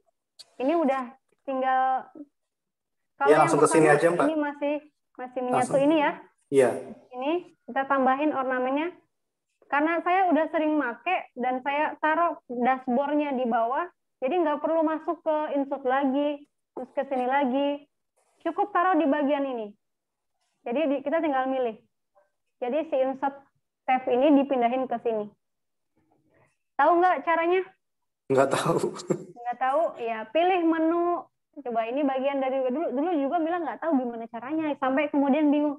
Ini udah tinggal. Kalau yang langsung ke sini aja, Mbak. Ini masih menyatu ini ya. Iya. Ini kita tambahin ornamennya. Karena saya udah sering make dan saya taruh dashboard-nya di bawah, jadi nggak perlu masuk ke insert lagi, terus ke sini lagi. Cukup taruh di bagian ini. Jadi kita tinggal milih. Jadi si insert tab ini dipindahin ke sini. Tahu nggak caranya? Nggak tahu. Nggak tahu? Ya pilih menu. Coba ini bagian dari dulu juga bilang nggak tahu gimana caranya, sampai kemudian bingung.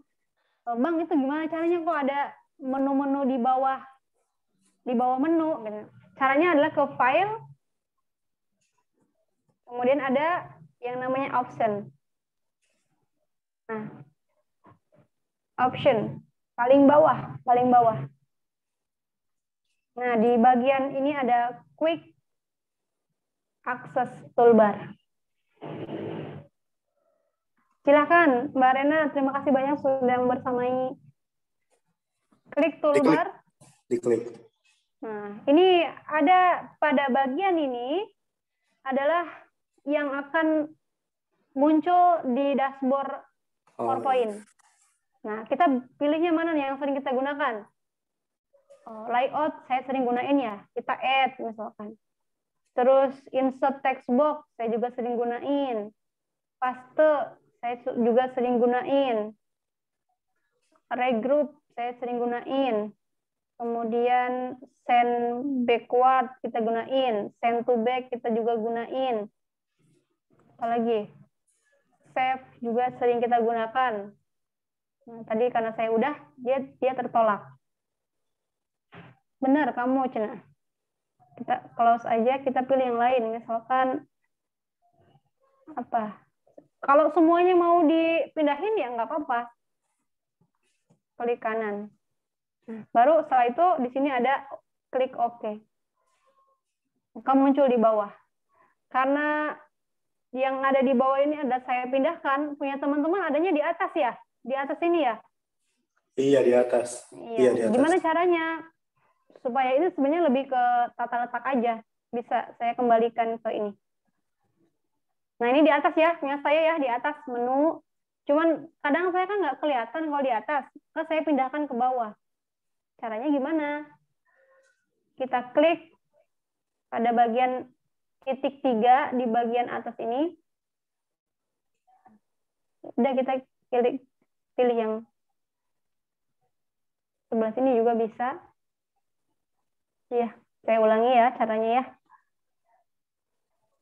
Bang, itu gimana caranya kok ada menu-menu di bawah menu gitu. Caranya adalah ke file, kemudian ada yang namanya option. Nah, option paling bawah. Nah, di bagian ini ada quick access toolbar. Silakan Mbak Rena, terima kasih banyak sudah bersamai. Klik toolbar. Diklik. Nah, ini ada pada bagian ini adalah yang akan muncul di dashboard PowerPoint. Nah, kita pilihnya mana nih yang sering kita gunakan? Layout saya sering gunain ya, kita add misalkan. Terus insert text box saya juga sering gunain. Paste saya juga sering gunain. Regroup saya sering gunain. Kemudian send backward kita gunain. Send to back kita juga gunain. Apalagi? Save juga sering kita gunakan. Nah, tadi karena saya udah, dia tertolak. Benar kamu, Cina. Kita close aja, kita pilih yang lain. Misalkan apa? Kalau semuanya mau dipindahin ya nggak apa-apa. Klik kanan. Nah, baru setelah itu di sini ada klik OK. Maka muncul di bawah. Karena yang ada di bawah ini ada saya pindahkan, punya teman-teman adanya di atas ya? Di atas ini ya? Iya, di atas. Iya, di atas. Gimana caranya? Supaya ini sebenarnya lebih ke tata letak aja. Bisa saya kembalikan ke ini. Nah, ini di atas ya, punya saya ya, di atas menu. Cuman kadang saya kan nggak kelihatan kalau di atas. Maka saya pindahkan ke bawah. Caranya gimana? Kita klik pada bagian titik 3 di bagian atas ini. Udah kita pilih yang sebelah sini juga bisa. Iya, saya ulangi ya caranya ya.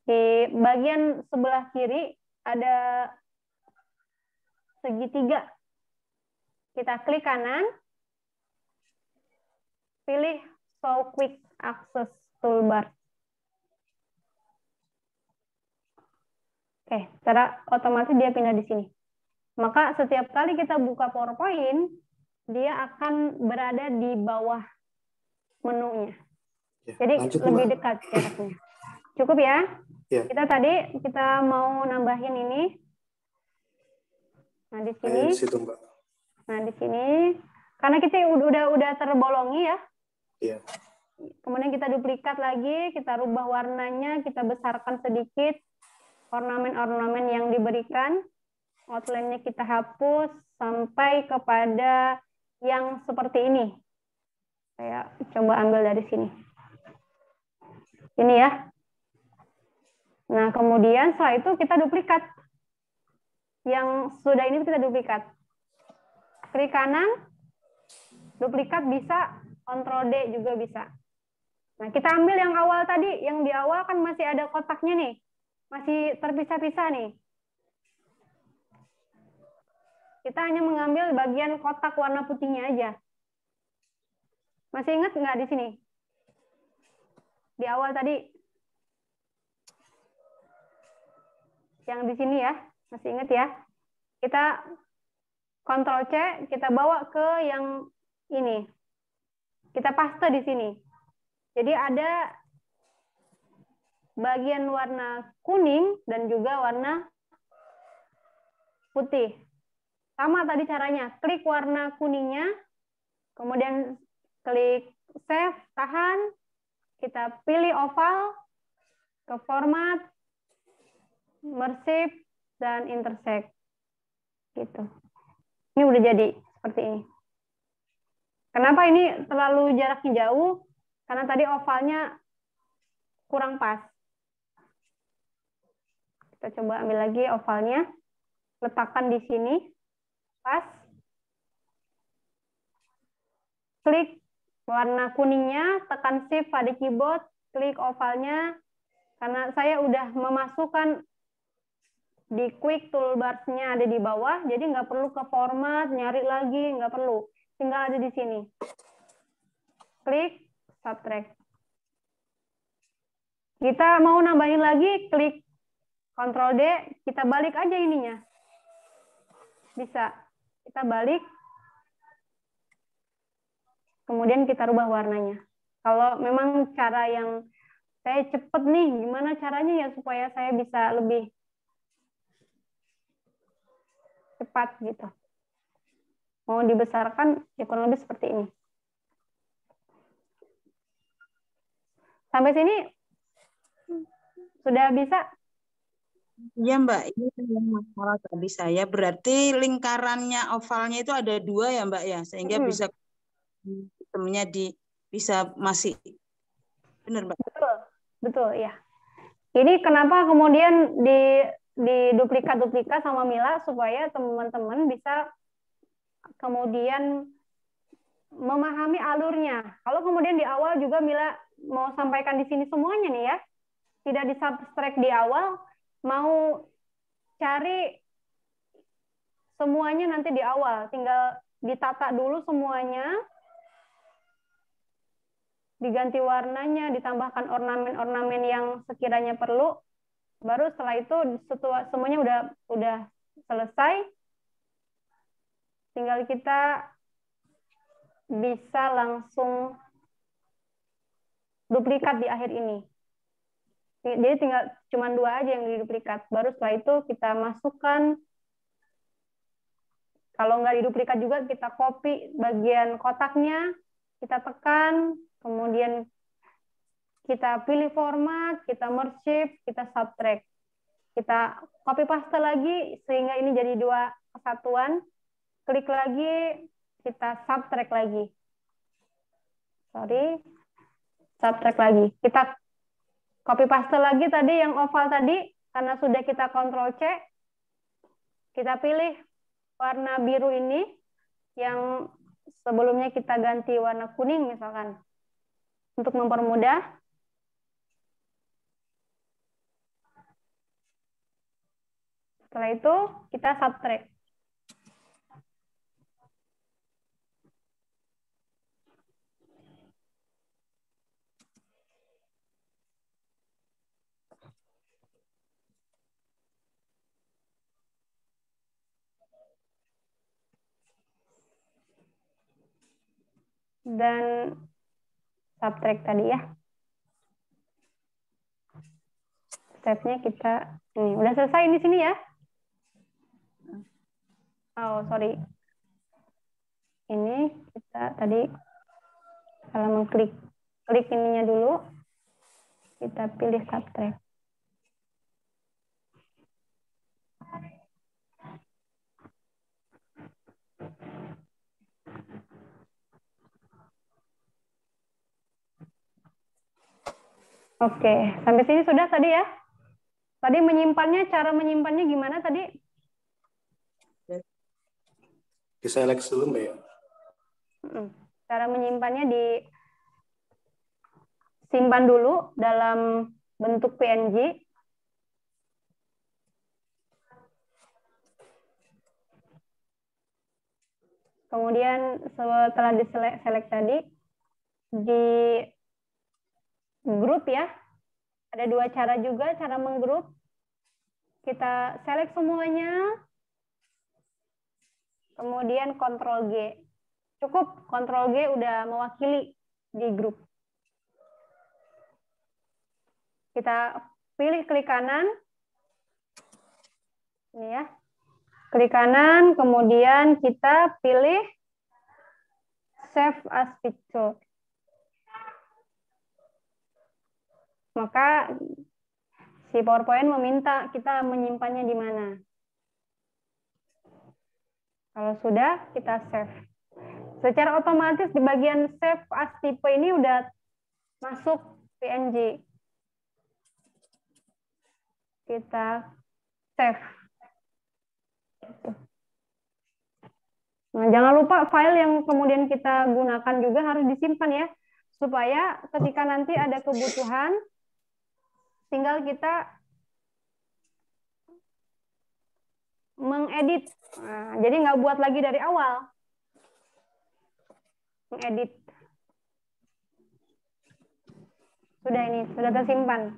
Di bagian sebelah kiri ada segitiga. Kita klik kanan, pilih Show Quick Access Toolbar. Oke, secara otomatis dia pindah di sini. Maka setiap kali kita buka PowerPoint, dia akan berada di bawah menunya. Ya, jadi lanjut, lebih Mbak. dekat jaraknya. Cukup ya? Ya. Kita mau nambahin ini. Nah, di sini. Di situ, Mbak. Nah, di sini karena kita udah terbolongi ya. Iya. Kemudian kita duplikat lagi, kita rubah warnanya, kita besarkan sedikit ornamen-ornamen yang diberikan. Outline-nya kita hapus sampai kepada yang seperti ini. Saya coba ambil dari sini. Ini ya. Nah, kemudian setelah itu kita duplikat. Yang sudah ini kita duplikat. Klik kanan, duplikat bisa, Ctrl D juga bisa. Nah, kita ambil yang awal tadi. Yang di awal kan masih ada kotaknya nih. Masih terpisah-pisah nih. Kita hanya mengambil bagian kotak warna putihnya aja. Masih ingat nggak di sini? Di awal tadi. Yang di sini ya. Masih ingat ya? Kita Ctrl C, kita bawa ke yang ini. Kita paste di sini. Jadi ada bagian warna kuning dan juga warna putih. Sama tadi caranya. Klik warna kuningnya, kemudian klik save, tahan, kita pilih oval, ke format, merge, dan intersect. Gitu. Ini udah jadi seperti ini. Kenapa ini terlalu jaraknya jauh? Karena tadi ovalnya kurang pas. Kita coba ambil lagi ovalnya. Letakkan di sini. Pas. Klik warna kuningnya, tekan shift pada keyboard, klik ovalnya. Karena saya udah memasukkan Di quick toolbars-nya ada di bawah, jadi nggak perlu ke format, nyari lagi, nggak perlu. Tinggal ada di sini. Klik subtract. Kita mau nambahin lagi, klik Ctrl D, kita balik aja ininya. Bisa. Kita balik. Kemudian kita rubah warnanya. Kalau memang cara yang saya cepet nih, gimana caranya ya supaya saya bisa lebih cepat gitu. Mau dibesarkan, ya kurang lebih seperti ini. Sampai sini sudah bisa? Iya Mbak, ini yang masalah tadi saya. Berarti lingkarannya ovalnya itu ada 2 ya Mbak ya, sehingga bisa sistemnya bisa masih benar Mbak. Betul, betul ya. Ini kenapa kemudian di duplikat sama Mila supaya teman-teman bisa kemudian memahami alurnya. Kalau kemudian di awal juga Mila mau sampaikan di sini semuanya nih ya, tidak di subtract di awal, mau cari semuanya nanti di awal, tinggal ditata dulu semuanya, diganti warnanya, ditambahkan ornamen-ornamen yang sekiranya perlu, baru setelah itu semuanya udah selesai, tinggal kita bisa langsung duplikat di akhir ini. Jadi tinggal cuma 2 aja yang diduplikat. Baru setelah itu kita masukkan. Kalau nggak diduplikat juga kita copy bagian kotaknya, kita tekan, kemudian kita pilih format, kita merge shape, kita subtract. Kita copy paste lagi sehingga ini jadi 2 kesatuan. Klik lagi, kita subtract lagi. Subtract lagi. Kita copy paste lagi tadi yang oval tadi, karena sudah kita Ctrl C, kita pilih warna biru ini, yang sebelumnya kita ganti warna kuning misalkan, untuk mempermudah. Setelah itu kita subtract. Dan subtract tadi ya. Stepnya kita ini udah selesai di sini ya. Oh sorry, ini kita tadi salah mengklik ininya dulu, kita pilih subtract. Oke, sampai sini sudah tadi ya. Tadi menyimpannya, cara menyimpannya gimana tadi? Diselect dulu Mbak ya. Cara menyimpannya disimpan dulu dalam bentuk PNG. Kemudian setelah diselect tadi, di grup ya. Ada 2 cara juga, cara menggrup. Kita select semuanya, kemudian Ctrl G. Cukup Ctrl G udah mewakili di grup. Kita pilih klik kanan. Ini ya. Klik kanan, kemudian kita pilih Save as Picture. Maka si PowerPoint meminta kita menyimpannya di mana. Kalau sudah, kita save. Secara otomatis di bagian save as tipe ini udah masuk PNG. Kita save. Nah, jangan lupa file yang kemudian kita gunakan juga harus disimpan ya, supaya ketika nanti ada kebutuhan, tinggal kita mengedit. Nah, jadi nggak buat lagi dari awal. Mengedit. Sudah ini, sudah tersimpan.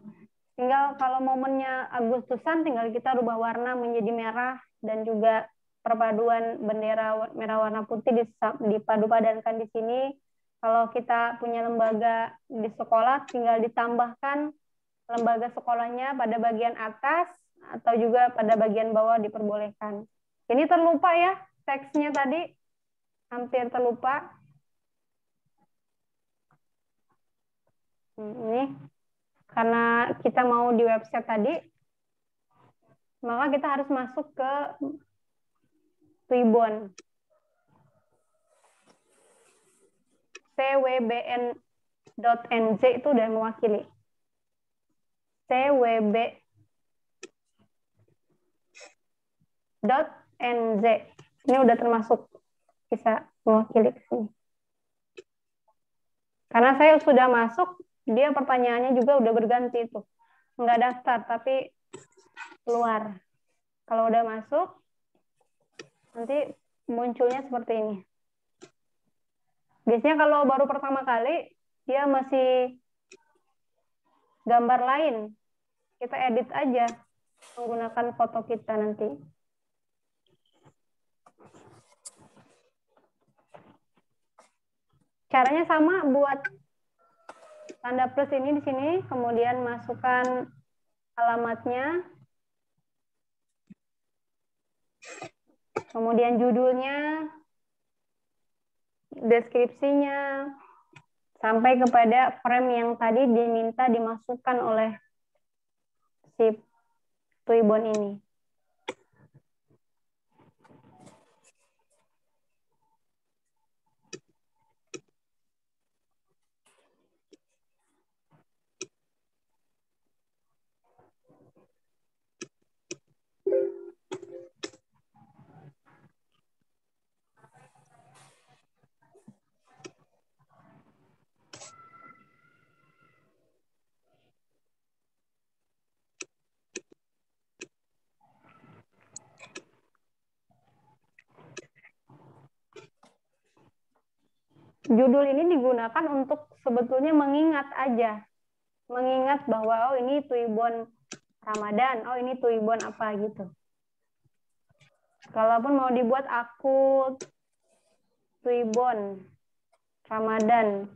Tinggal kalau momennya Agustusan, tinggal kita rubah warna menjadi merah dan juga perpaduan bendera merah warna putih dipadu padankan di sini. Kalau kita punya lembaga di sekolah, tinggal ditambahkan lembaga sekolahnya pada bagian atas atau juga pada bagian bawah diperbolehkan. Ini terlupa ya teksnya tadi, hampir terlupa. Ini karena kita mau di website tadi, maka kita harus masuk ke Twibbon. cwbn.nz itu udah mewakili. cwb.nz ini udah termasuk bisa mewakili ke sini. Karena saya sudah masuk, dia pertanyaannya juga udah berganti itu. Nggak daftar, tapi keluar. Kalau udah masuk, nanti munculnya seperti ini. Biasanya kalau baru pertama kali, dia masih gambar lain. Kita edit aja menggunakan foto kita nanti. Caranya sama, buat tanda plus ini di sini, kemudian masukkan alamatnya, kemudian judulnya, deskripsinya, sampai kepada frame yang tadi diminta dimasukkan oleh si Twibbon ini. Judul ini digunakan untuk sebetulnya mengingat aja. Mengingat bahwa oh ini Twibbon Ramadan, oh ini Twibbon apa gitu. Kalaupun mau dibuat akun Twibbon Ramadan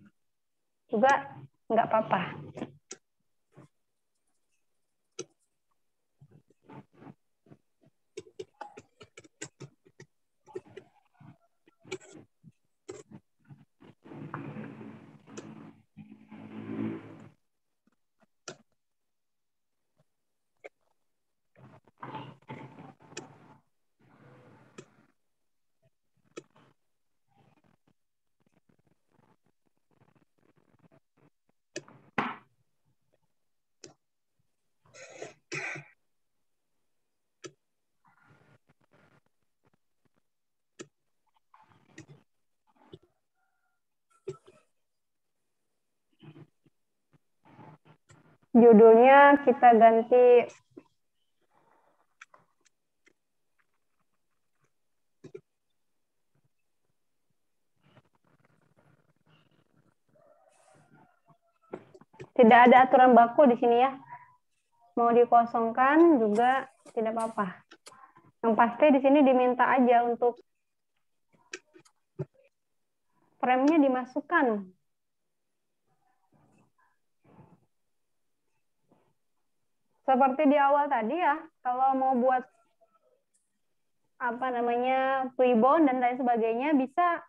juga nggak apa-apa. Judulnya kita ganti tidak ada aturan baku di sini ya. Mau dikosongkan juga tidak apa-apa. Yang pasti di sini diminta aja untuk frame-nya dimasukkan. Seperti di awal tadi ya, kalau mau buat apa namanya Twibbon dan lain sebagainya bisa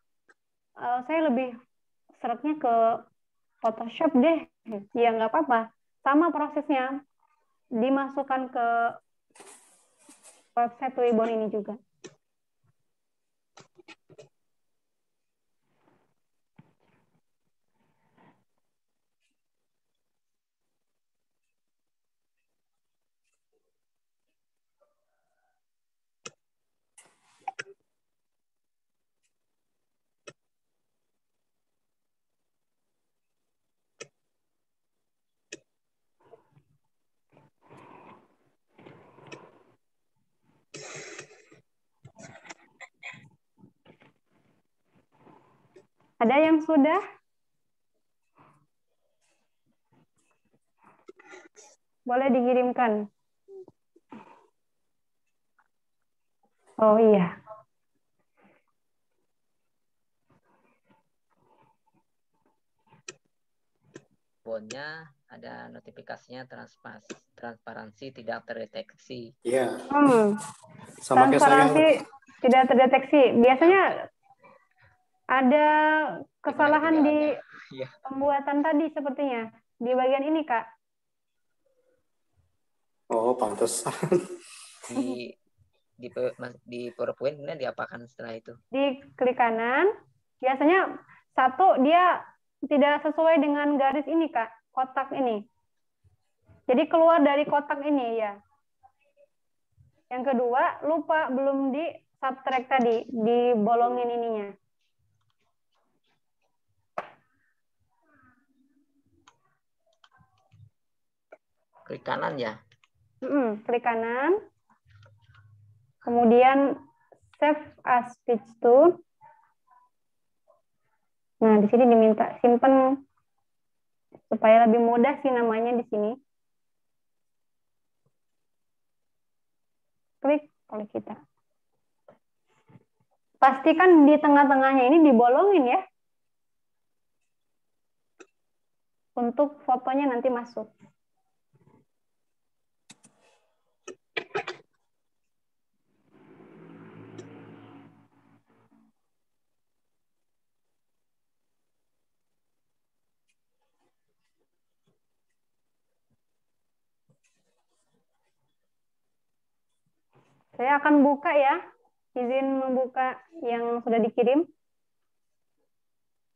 saya lebih seretnya ke Photoshop deh. Ya nggak apa-apa. Sama prosesnya dimasukkan ke website Twibbon ini juga. Ada yang sudah? Boleh dikirimkan. Oh iya. Bonnya ada notifikasinya transparansi tidak terdeteksi. Iya. Sama kayak transparansi tidak terdeteksi. Biasanya ada kesalahan di pembuatan tadi sepertinya. Di bagian ini, Kak. Oh, pantesan. Di PowerPoint kemudian diapakan setelah itu? Di klik kanan. Biasanya satu, dia tidak sesuai dengan garis ini, Kak. Kotak ini. Jadi keluar dari kotak ini, ya. Yang kedua, lupa belum di subtract tadi, dibolongin ininya. Klik kanan ya? Klik kanan. Kemudian save as speech to. Nah, di sini diminta simpen supaya lebih mudah sih namanya di sini. Klik oleh kita. Pastikan di tengah-tengahnya ini dibolongin ya. Untuk fotonya nanti masuk. Saya akan buka ya. Izin membuka yang sudah dikirim.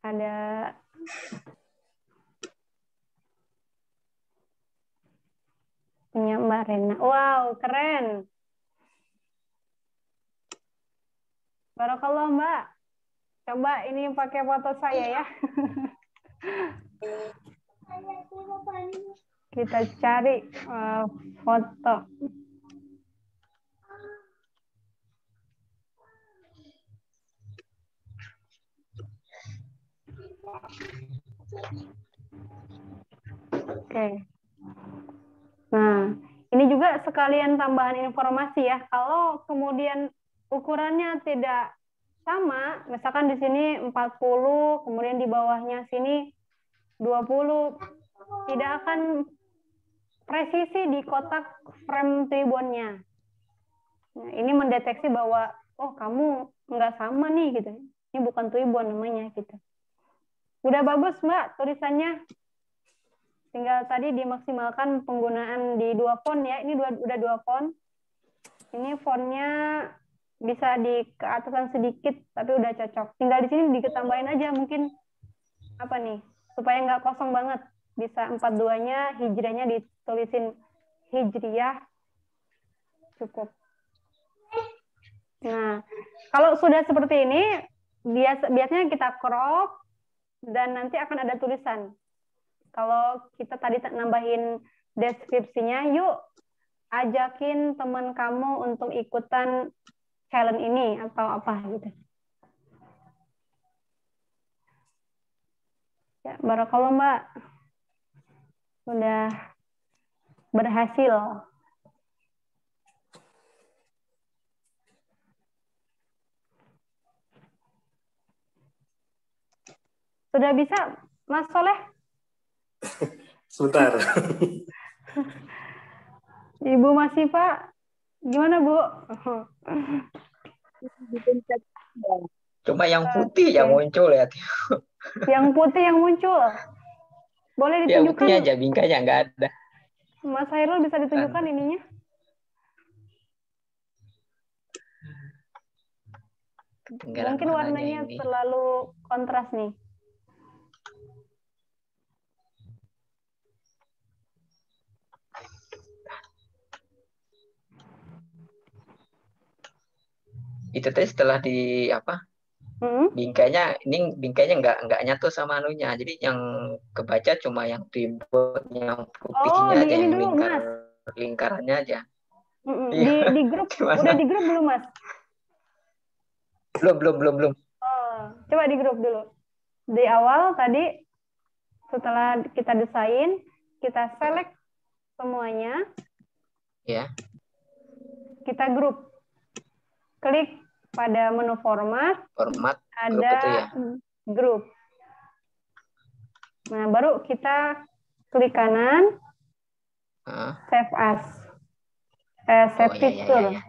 Ada punya Mbak Rena. Wow, keren. Barakallah, Mbak. Coba ini pakai foto saya ya. Kita cari foto. Oke. Nah, ini juga sekalian tambahan informasi ya. Kalau kemudian ukurannya tidak sama, misalkan di sini 40, kemudian di bawahnya sini 20, tidak akan presisi di kotak frame tribunnya. Nah, ini mendeteksi bahwa, oh kamu nggak sama nih gitu. Ini bukan tribun namanya gitu. Udah bagus Mbak tulisannya. Tinggal tadi dimaksimalkan penggunaan di 2 font ya. Ini udah 2 font. Ini fontnya bisa di keatasan sedikit, tapi udah cocok. Tinggal di sini ditambahin aja mungkin apa nih, supaya nggak kosong banget. Bisa 42-nya, hijriahnya ditulisin hijriah. Cukup. Nah, kalau sudah seperti ini, biasanya kita crop, dan nanti akan ada tulisan. Kalau kita tadi nambahin deskripsinya, yuk ajakin teman kamu untuk ikutan challenge ini atau apa gitu. Ya, barakallah Mbak. Sudah berhasil. Sudah bisa, Mas Soleh? Sebentar. Ibu Masifa, gimana Bu? Cuma yang putih yang muncul ya. Yang putih yang muncul. Boleh Yang ditunjukkan? putih aja, bingkainya nggak ada. Mas Hairul bisa ditunjukkan ininya? Mungkin warnanya ini terlalu kontras nih. Itu tadi setelah di apa? Bingkainya nggak nyatu sama anunya. Jadi yang kebaca cuma yang tribun, yang putihnya aja, yang dulu, lingkarannya aja. Di grup udah di grup belum Mas? Belum. Oh, coba di grup dulu. di awal tadi setelah kita desain, kita select semuanya, Ya. kita grup. Klik pada menu format, Format grup ada itu ya. grup. Nah, baru kita klik kanan, save as. Save Oh, picture. ya.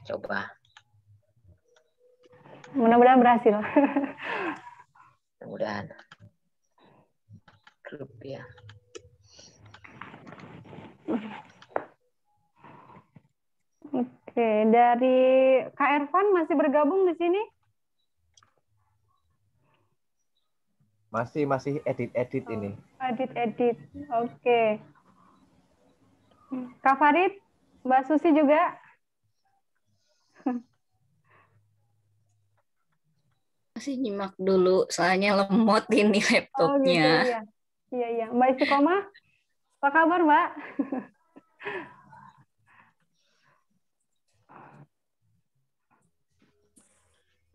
Coba. Mudah-mudahan berhasil. Mudah-mudahan. Grup ya. Oke, dari Kak Ervan masih bergabung di sini? Masih edit ini. Edit. Oke. Kak Farid, Mbak Susi juga? Masih nyimak dulu, soalnya lemot ini Oh gitu, laptopnya. iya. Mbak Istiqomah, apa kabar Mbak?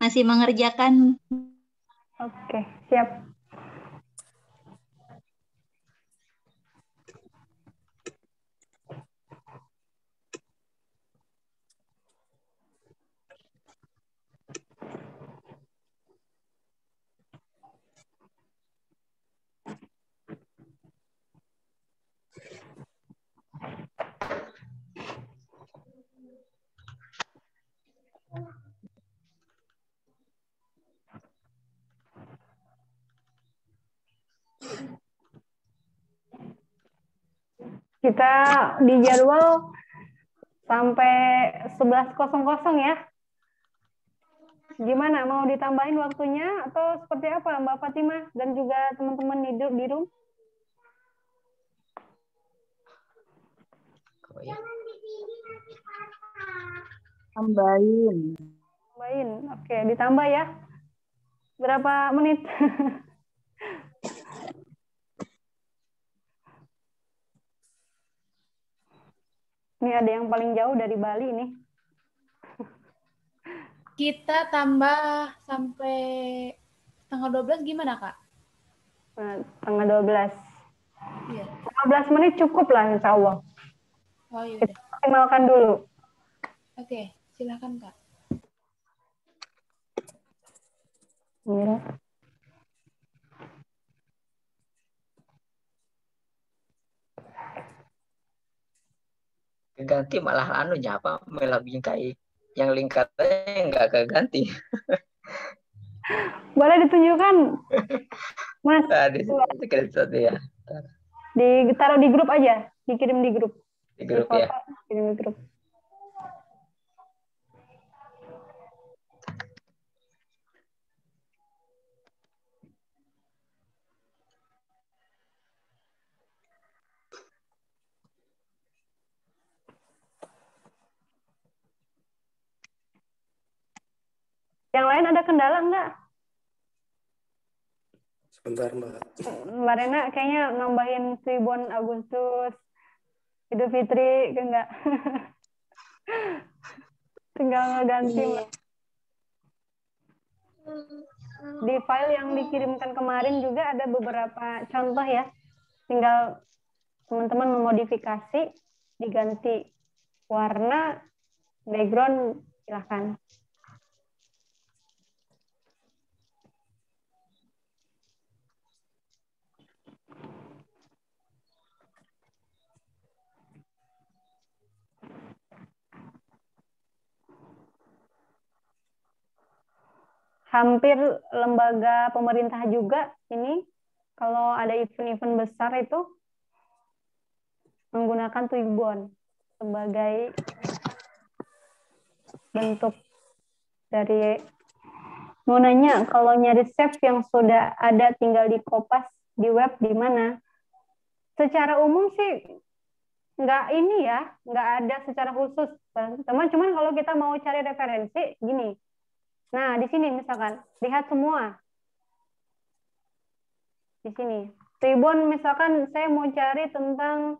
Masih mengerjakan. Oke, siap. Kita di jadwal sampai 11.00 ya. Gimana, mau ditambahin waktunya atau seperti apa Mbak Fatimah dan juga teman-teman di room? Oh, ya. Tambahin. Oke, ditambah ya. Berapa menit? Ini ada yang paling jauh dari Bali nih. Kita tambah sampai tanggal 12 gimana, Kak? Nah, tanggal 12. Iya. 15 menit cukup lah insya Allah. Oh, iya Kita udah. maksimalkan dulu. Oke, silakan, Kak. Iya. Ganti malah anunya apa? Malah bingkai yang lingkarannya nggak keganti. Boleh ditunjukkan, Mas? Di screenshot ya. Ditaruh di grup aja, dikirim di grup. Di grup foto, ya. kirim di grup. Yang lain ada kendala nggak? Sebentar, Mbak. Mbak Rena kayaknya nambahin Tribun Agustus, Idul Fitri, enggak? Tinggal ngeganti, Mbak. Di file yang dikirimkan kemarin juga ada beberapa contoh ya. Tinggal teman-teman memodifikasi, diganti warna, background, silahkan. Hampir lembaga pemerintah juga ini kalau ada event-event besar itu menggunakan Twigbon sebagai bentuk dari, mau nanya kalau nyari chef yang sudah ada tinggal di Kopas di web di mana? Secara umum sih nggak ini ya, nggak ada secara khusus. Cuman kalau kita mau cari referensi gini. Nah, di sini misalkan lihat semua. Di sini. Tribun misalkan saya mau cari tentang,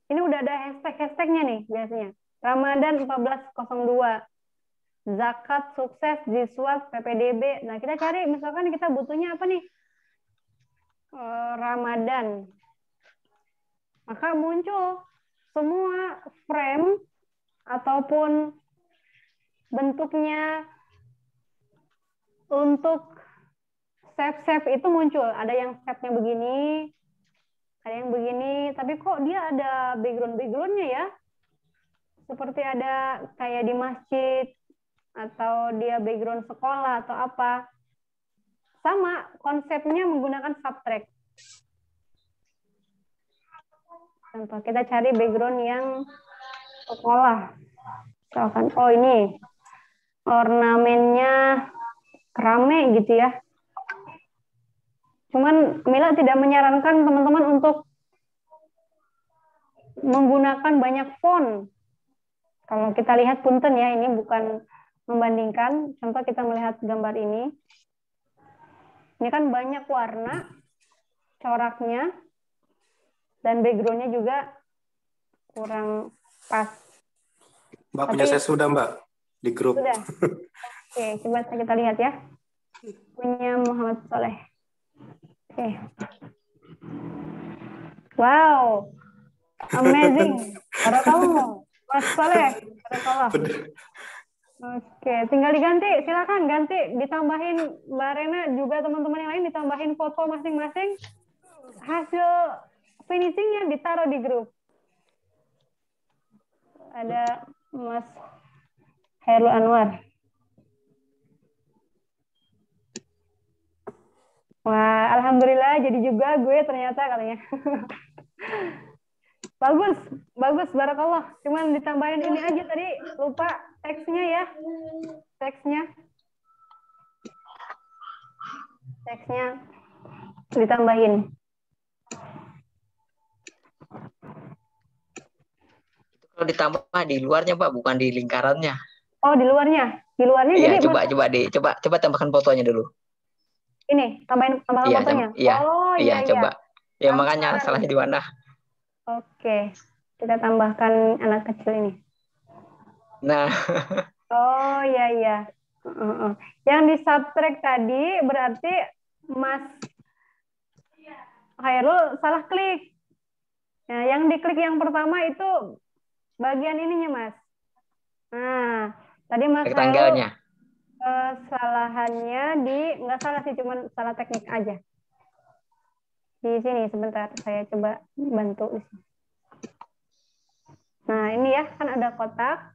ini udah ada hashtag-hashtagnya nih biasanya. Ramadan 1402. zakat, sukses, jiswat, PPDB. Nah, kita cari misalkan kita butuhnya apa nih? Ramadan. Maka muncul semua frame ataupun bentuknya untuk save itu muncul. Ada yang stepnya begini, ada yang begini, tapi kok dia ada background-backgroundnya ya? Seperti ada kayak di masjid, atau dia background sekolah atau apa. Sama konsepnya menggunakan subtract. Contoh kita cari background yang sekolah. Misalkan, oh ini ornamennya kerame gitu ya. Cuman Mila tidak menyarankan teman-teman untuk menggunakan banyak font. Kalau kita lihat punten ya, ini bukan membandingkan. Contoh kita melihat gambar ini. Ini kan banyak warna, coraknya, dan backgroundnya juga kurang pas. Mbak punya saya sudah, Mbak, di grup. Sudah. Oke, coba kita lihat ya. Punya Muhammad Soleh. Oke. Wow. Amazing. Barakallah. Mas Soleh. Barakallah. Oke, tinggal diganti. Silakan ganti. Ditambahin Mbak Rena juga teman-teman yang lain ditambahin foto masing-masing. Hasil finishingnya ditaruh di grup. Ada Mas Herul Anwar. Wah, alhamdulillah jadi juga gue ternyata katanya. Bagus, bagus, barakallah. Cuman ditambahin ini aja tadi, lupa teksnya ya. Teksnya ditambahin. Kalau ditambah di luarnya, Pak, bukan di lingkarannya. Oh, di luarnya. Di luarnya Iya, jadi coba tambahkan fotonya dulu. ini, tambahkan fotonya. Iya, Oh, iya. coba. Ya, makanya salahnya di mana? Oke. Kita tambahkan anak kecil ini. Nah. Oh, iya. Yang di subtract tadi berarti Mas Khairul salah klik. Nah, yang diklik yang pertama itu bagian ininya, Mas. Nah, tadi Mas Khairul kesalahannya nggak salah sih, cuman salah teknik aja. Di sini sebentar, saya coba bantu di sini. Nah, ini ya, kan ada kotak.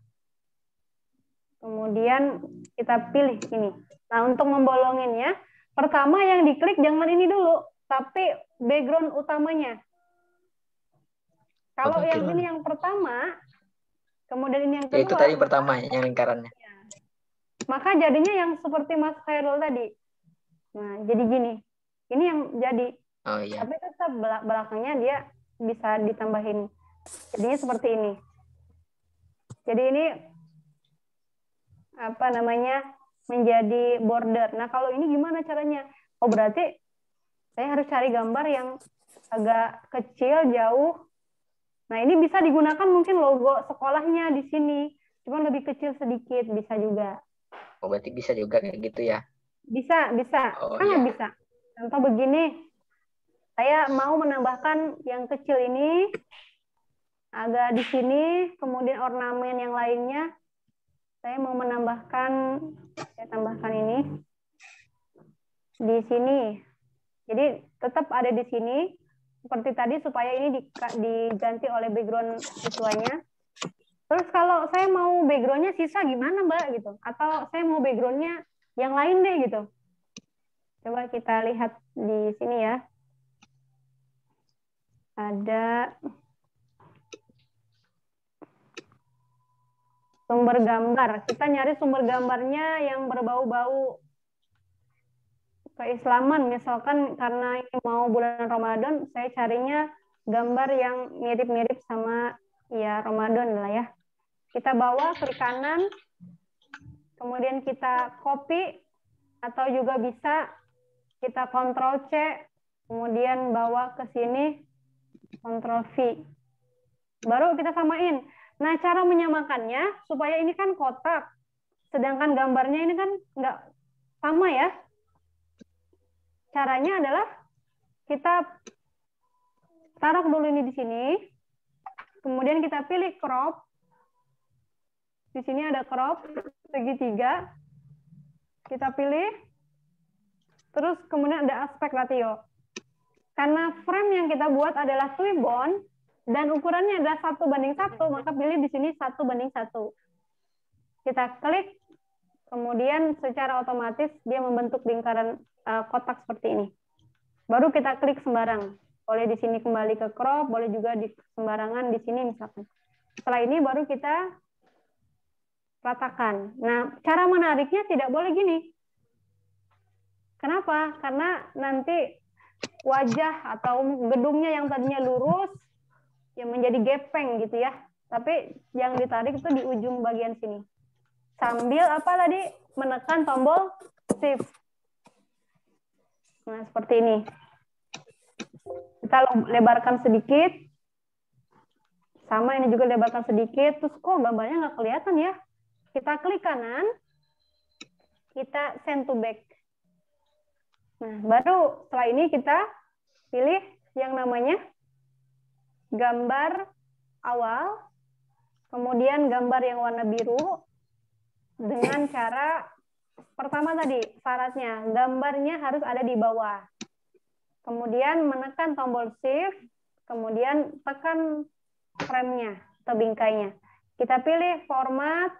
Kemudian kita pilih ini. Nah, untuk membolonginnya, pertama yang diklik jangan ini dulu, tapi background utamanya. Kalau yang ini yang pertama, kemudian ini yang kedua. Itu tadi pertama, yang lingkarannya. Maka jadinya yang seperti Mas Khairul tadi. Nah, jadi gini. Ini yang jadi. Oh iya. Tapi tetap belakangnya dia bisa ditambahin. Jadinya seperti ini. Jadi ini apa namanya? Menjadi border. Nah, kalau ini gimana caranya? Oh, berarti saya harus cari gambar yang agak kecil, jauh. Nah, ini bisa digunakan mungkin logo sekolahnya di sini. Cuma lebih kecil sedikit, bisa juga. Oh, berarti bisa juga kayak gitu ya? Bisa. Oh, Sangat iya. bisa. Contoh begini, saya mau menambahkan yang kecil ini agak di sini, kemudian ornamen yang lainnya, saya mau menambahkan, saya tambahkan ini di sini. Jadi tetap ada di sini, seperti tadi supaya ini diganti oleh background siswanya. Terus kalau saya mau backgroundnya sisa gimana, Mbak? Gitu. Atau saya mau backgroundnya yang lain deh gitu. Coba kita lihat di sini ya. Ada sumber gambar. Kita nyari sumber gambarnya yang berbau-bau keislaman. Misalkan karena ini mau bulan Ramadan, saya carinya gambar yang mirip-mirip sama ya Ramadan lah ya. Kita bawa klik kanan, kemudian kita copy, atau juga bisa kita Ctrl+C, kemudian bawa ke sini, Ctrl+V. Baru kita samain. Nah, cara menyamakannya, supaya ini kan kotak. Sedangkan gambarnya ini kan nggak sama ya. Caranya adalah kita taruh dulu ini di sini. Kemudian kita pilih crop. Di sini ada crop segitiga. Kita pilih. Terus kemudian ada aspek ratio. Karena frame yang kita buat adalah Twibbon dan ukurannya adalah 1:1, maka pilih di sini 1:1. Kita klik, kemudian secara otomatis dia membentuk lingkaran kotak seperti ini. Baru kita klik sembarang. Boleh di sini kembali ke crop, boleh juga di sembarangan di sini misalkan. Setelah ini baru kita ratakan. Nah, cara menariknya tidak boleh gini. Kenapa? Karena nanti wajah atau gedungnya yang tadinya lurus yang menjadi gepeng gitu ya. Tapi yang ditarik itu di ujung bagian sini. Sambil apa tadi? Menekan tombol shift. Nah, seperti ini. Kita lebarkan sedikit. Sama ini juga lebarkan sedikit. Terus kok gambarnya nggak kelihatan ya? Kita klik kanan. Kita send to back. Nah, baru setelah ini kita pilih yang namanya gambar awal, kemudian gambar yang warna biru, dengan cara pertama tadi, syaratnya gambarnya harus ada di bawah. Kemudian menekan tombol shift, kemudian tekan frame-nya atau bingkainya. Kita pilih format,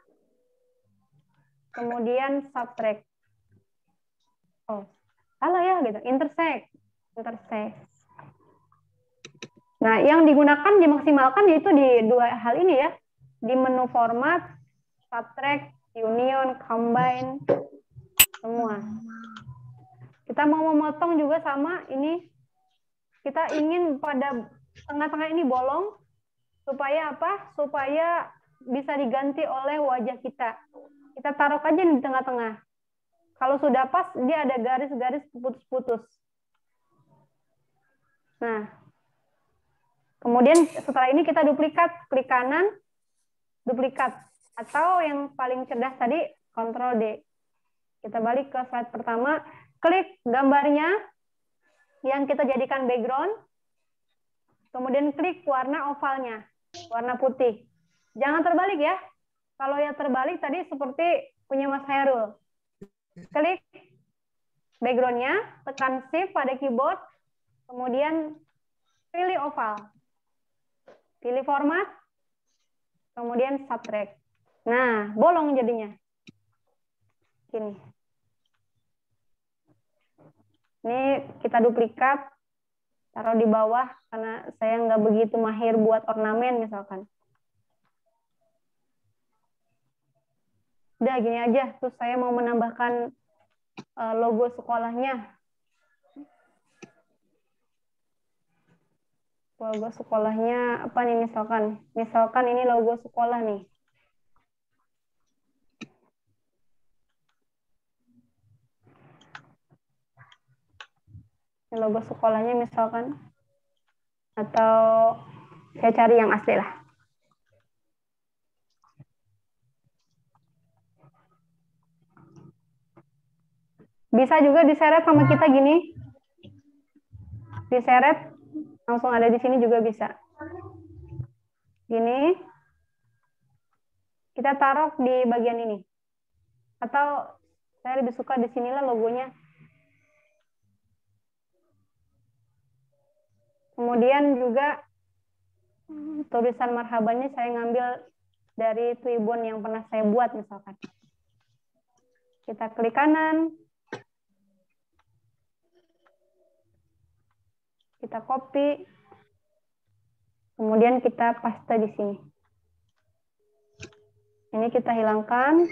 kemudian subtract. Oh. Salah ya gitu, intersect. Nah, yang digunakan dimaksimalkan yaitu di dua hal ini ya, di menu format, subtract, union, combine, semua. Kita mau memotong juga sama ini, kita ingin pada tengah-tengah ini bolong supaya apa? Supaya bisa diganti oleh wajah kita. Kita taruh aja di tengah-tengah. Kalau sudah pas, dia ada garis-garis putus-putus. Nah, kemudian setelah ini kita duplikat, klik kanan, duplikat. Atau yang paling cerdas tadi, Ctrl D. Kita balik ke slide pertama, klik gambarnya yang kita jadikan background, kemudian klik warna ovalnya, warna putih. Jangan terbalik ya. Kalau yang terbalik tadi seperti punya Mas Hairul. Klik background-nya, tekan shift pada keyboard, kemudian pilih oval. Pilih format, kemudian subtract. Nah, bolong jadinya. Gini. Ini kita duplikat, taruh di bawah, karena saya nggak begitu mahir buat ornamen misalkan. Udah gini aja, terus saya mau menambahkan logo sekolahnya. Logo sekolahnya apa nih misalkan? Misalkan ini logo sekolah nih. Ini logo sekolahnya misalkan. Atau saya cari yang asli lah. Bisa juga diseret sama kita gini. Diseret, langsung ada di sini juga bisa. Gini. Kita taruh di bagian ini. Atau saya lebih suka di sinilah logonya. Kemudian juga tulisan marhabannya saya ngambil dari Twibbon yang pernah saya buat misalkan. Kita klik kanan. Kita copy, kemudian kita paste di sini. Ini kita hilangkan,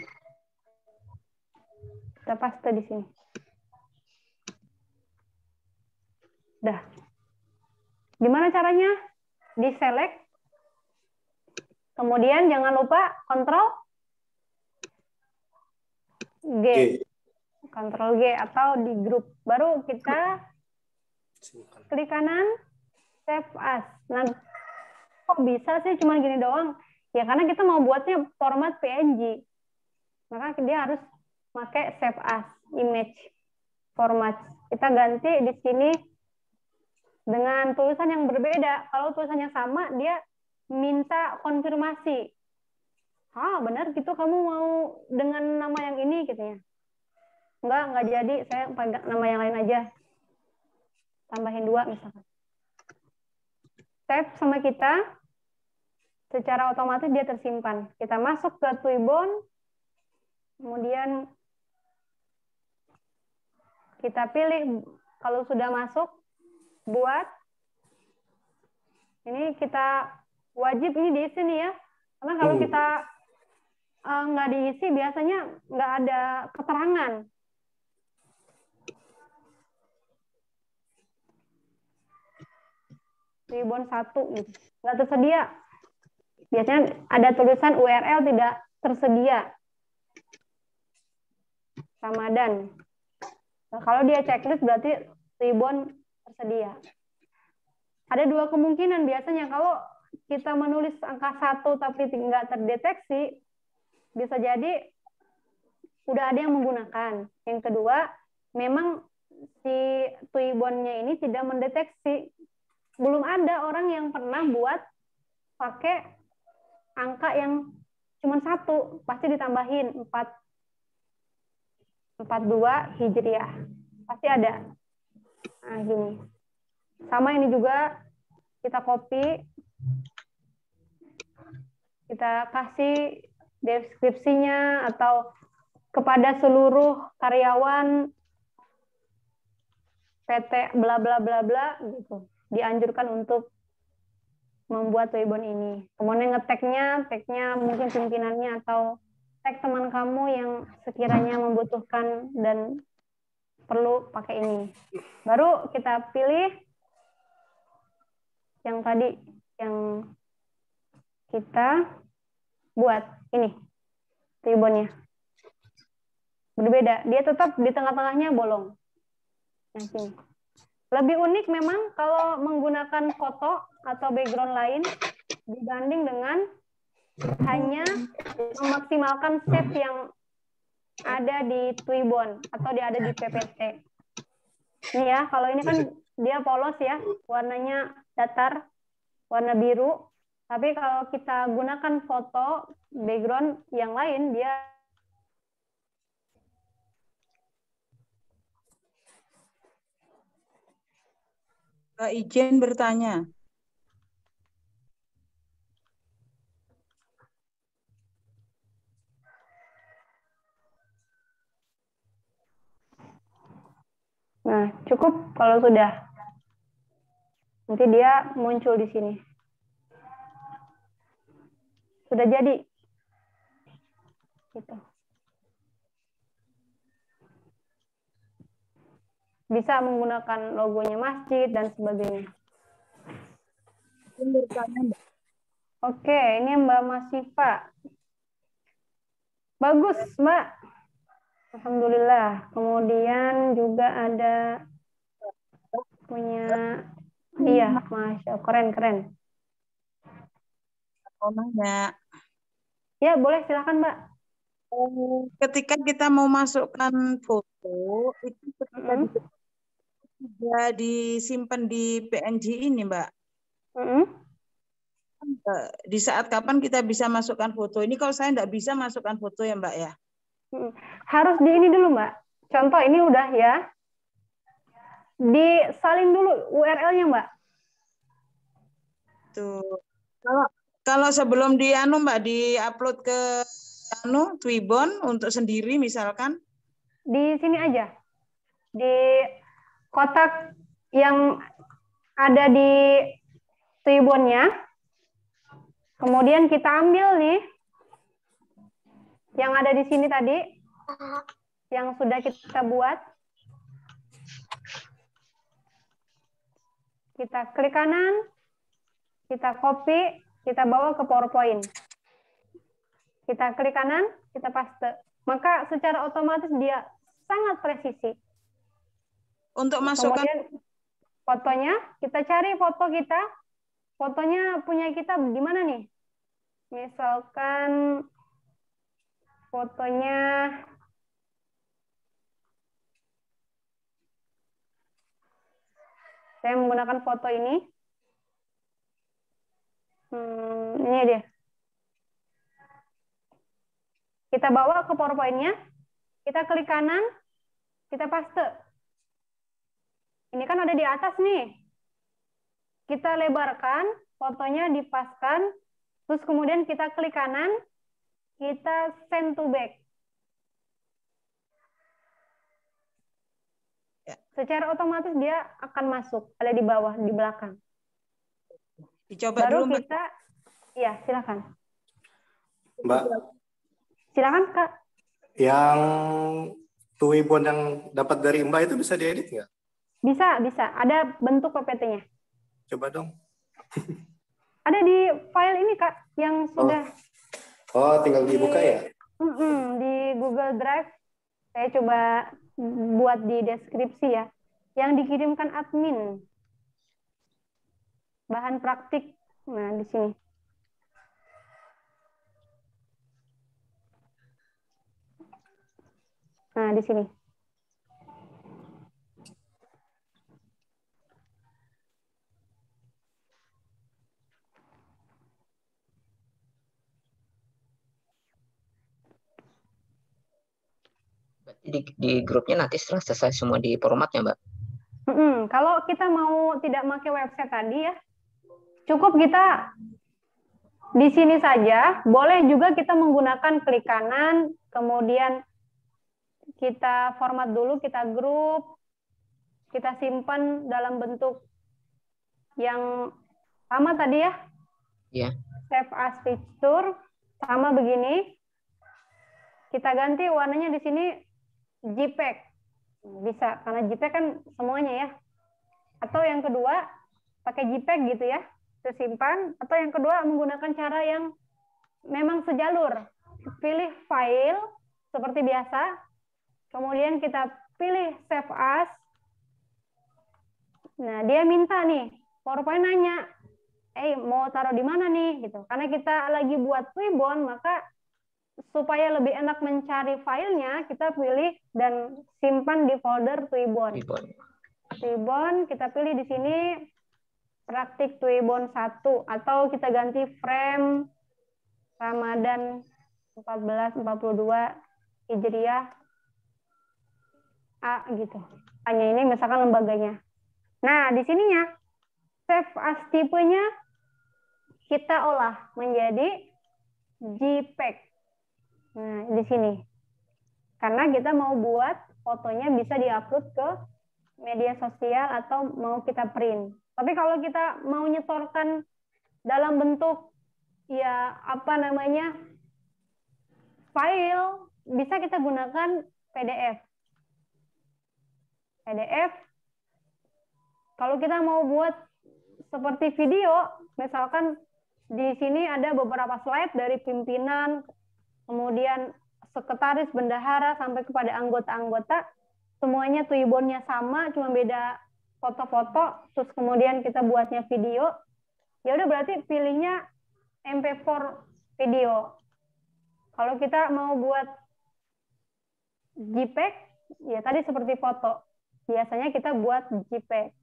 kita paste di sini. Dah. Gimana caranya? Di-select, kemudian jangan lupa Ctrl G. Ctrl G atau di grup. Baru kita klik kanan, save as. Nah, kok bisa sih cuma gini doang? Ya karena kita mau buatnya format PNG. maka dia harus pakai save as image format. Kita ganti di sini dengan tulisan yang berbeda. Kalau tulisannya sama, dia minta konfirmasi. Benar gitu kamu mau dengan nama yang ini gitu ya. Enggak jadi, saya pakai nama yang lain aja. Tambahin 2 misalkan. Save sama kita, secara otomatis dia tersimpan. Kita masuk ke Twibbon, kemudian kita pilih kalau sudah masuk, buat. Ini kita wajib ini diisi nih ya. Karena kalau kita nggak diisi, biasanya nggak ada keterangan. Twibbon 1 gitu. Nggak tersedia. Biasanya ada tulisan URL tidak tersedia. Ramadan. Nah, kalau dia checklist berarti Twibbon tersedia. Ada 2 kemungkinan biasanya. Kalau kita menulis angka 1 tapi nggak terdeteksi, bisa jadi udah ada yang menggunakan. Yang kedua, memang si Twibbonnya ini tidak mendeteksi. Belum ada orang yang pernah buat pakai angka yang cuma 1, pasti ditambahin 42 Hijriah. Pasti ada. Nah, gini. Sama ini juga kita copy, kita kasih deskripsinya atau kepada seluruh karyawan PT bla bla bla bla gitu. Dianjurkan untuk membuat Twibbon ini. Kemudian tagnya mungkin pimpinannya atau tag teman kamu yang sekiranya membutuhkan dan perlu pakai ini. Baru kita pilih yang tadi yang kita buat ini Twibbonnya. Berbeda, dia tetap di tengah-tengahnya bolong. Nah, sini. Lebih unik memang kalau menggunakan foto atau background lain dibanding dengan hanya memaksimalkan shape yang ada di Twibbon atau ada di PPT. Ini ya, kalau ini kan dia polos ya, warnanya datar, warna biru. Tapi kalau kita gunakan foto background yang lain, dia Mbak Ijen bertanya. Nah, cukup kalau sudah. Nanti dia muncul di sini. Sudah jadi. Gitu. Bisa menggunakan logonya masjid dan sebagainya. Oke, ini Mbak Masifa. Bagus, Mbak. Alhamdulillah. Kemudian juga ada punya dia, Masya, keren. Ya, boleh silakan, Mbak. Ketika kita mau masukkan foto, itu ketika sudah disimpan di PNG ini, Mbak. Di saat kapan kita bisa masukkan foto? Ini kalau saya nggak bisa masukkan foto ya, Mbak ya? Harus di ini dulu, Mbak. Contoh ini udah ya. Disalin dulu URL-nya, Mbak. Tuh. Kalau sebelum Mbak di-upload ke Twibbon untuk sendiri misalkan? Di sini aja. Di kotak yang ada di Twibbonnya. Kemudian kita ambil nih yang ada di sini tadi, yang sudah kita buat. Kita klik kanan, kita copy, kita bawa ke PowerPoint. Kita klik kanan, kita paste. Maka secara otomatis dia sangat presisi. Untuk masukkan kemudian fotonya, kita cari foto kita. Fotonya punya kita di mana nih? Misalkan fotonya. Saya menggunakan foto ini. Ini dia. Kita bawa ke PowerPoint-nya. Kita klik kanan. Kita paste. Ini kan ada di atas nih. Kita lebarkan, fotonya dipaskan, terus kemudian kita klik kanan, kita send to back. Ya. Secara otomatis dia akan masuk, ada di bawah, di belakang. Dicoba Baru dulu, Mbak. kita, ya silakan. Mbak, Silakan Kak. yang Tuibon yang dapat dari Mbak itu bisa diedit nggak? Bisa. Ada bentuk PPT-nya. Coba dong. Ada di file ini Kak, yang sudah Oh, tinggal dibuka ya? di Google Drive. Saya coba buat di deskripsi ya. Yang dikirimkan admin. Bahan praktik. Nah, di sini. Nah, di sini. Di grupnya nanti setelah selesai semua di formatnya, Mbak. Kalau kita mau tidak pakai website tadi ya, cukup kita di sini saja. Boleh juga kita menggunakan klik kanan, kemudian kita format dulu, kita grup, kita simpan dalam bentuk yang sama tadi ya. Iya. Save as picture, sama begini. Kita ganti warnanya di sini JPEG. Bisa, karena JPEG kan semuanya ya. Atau yang kedua, pakai JPEG gitu ya, tersimpan. Atau yang kedua, menggunakan cara yang memang sejalur. Pilih file, seperti biasa. Kemudian kita pilih save as. Nah, dia minta nih, PowerPoint nanya, mau taruh di mana nih? Gitu. Karena kita lagi buat Tuibon, maka supaya lebih enak mencari filenya, kita pilih dan simpan di folder Tuibon. Tuibon, kita pilih di sini praktik Tuibon 1, atau kita ganti frame Ramadan 1442 Hijriah A gitu. Hanya ini misalkan lembaganya. Nah, di sininya save as tipenya kita olah menjadi JPEG. Nah, di sini. Karena kita mau buat fotonya bisa diupload ke media sosial atau mau kita print. Tapi kalau kita mau nyetorkan dalam bentuk ya apa namanya file, bisa kita gunakan PDF. PDF. Kalau kita mau buat seperti video, misalkan di sini ada beberapa slide dari pimpinan, kemudian sekretaris, bendahara, sampai kepada anggota-anggota, semuanya Tuibonnya sama, cuma beda foto-foto, terus kemudian kita buatnya video, ya udah berarti pilihnya MP4 video. Kalau kita mau buat JPEG, ya tadi seperti foto, biasanya kita buat JPEG.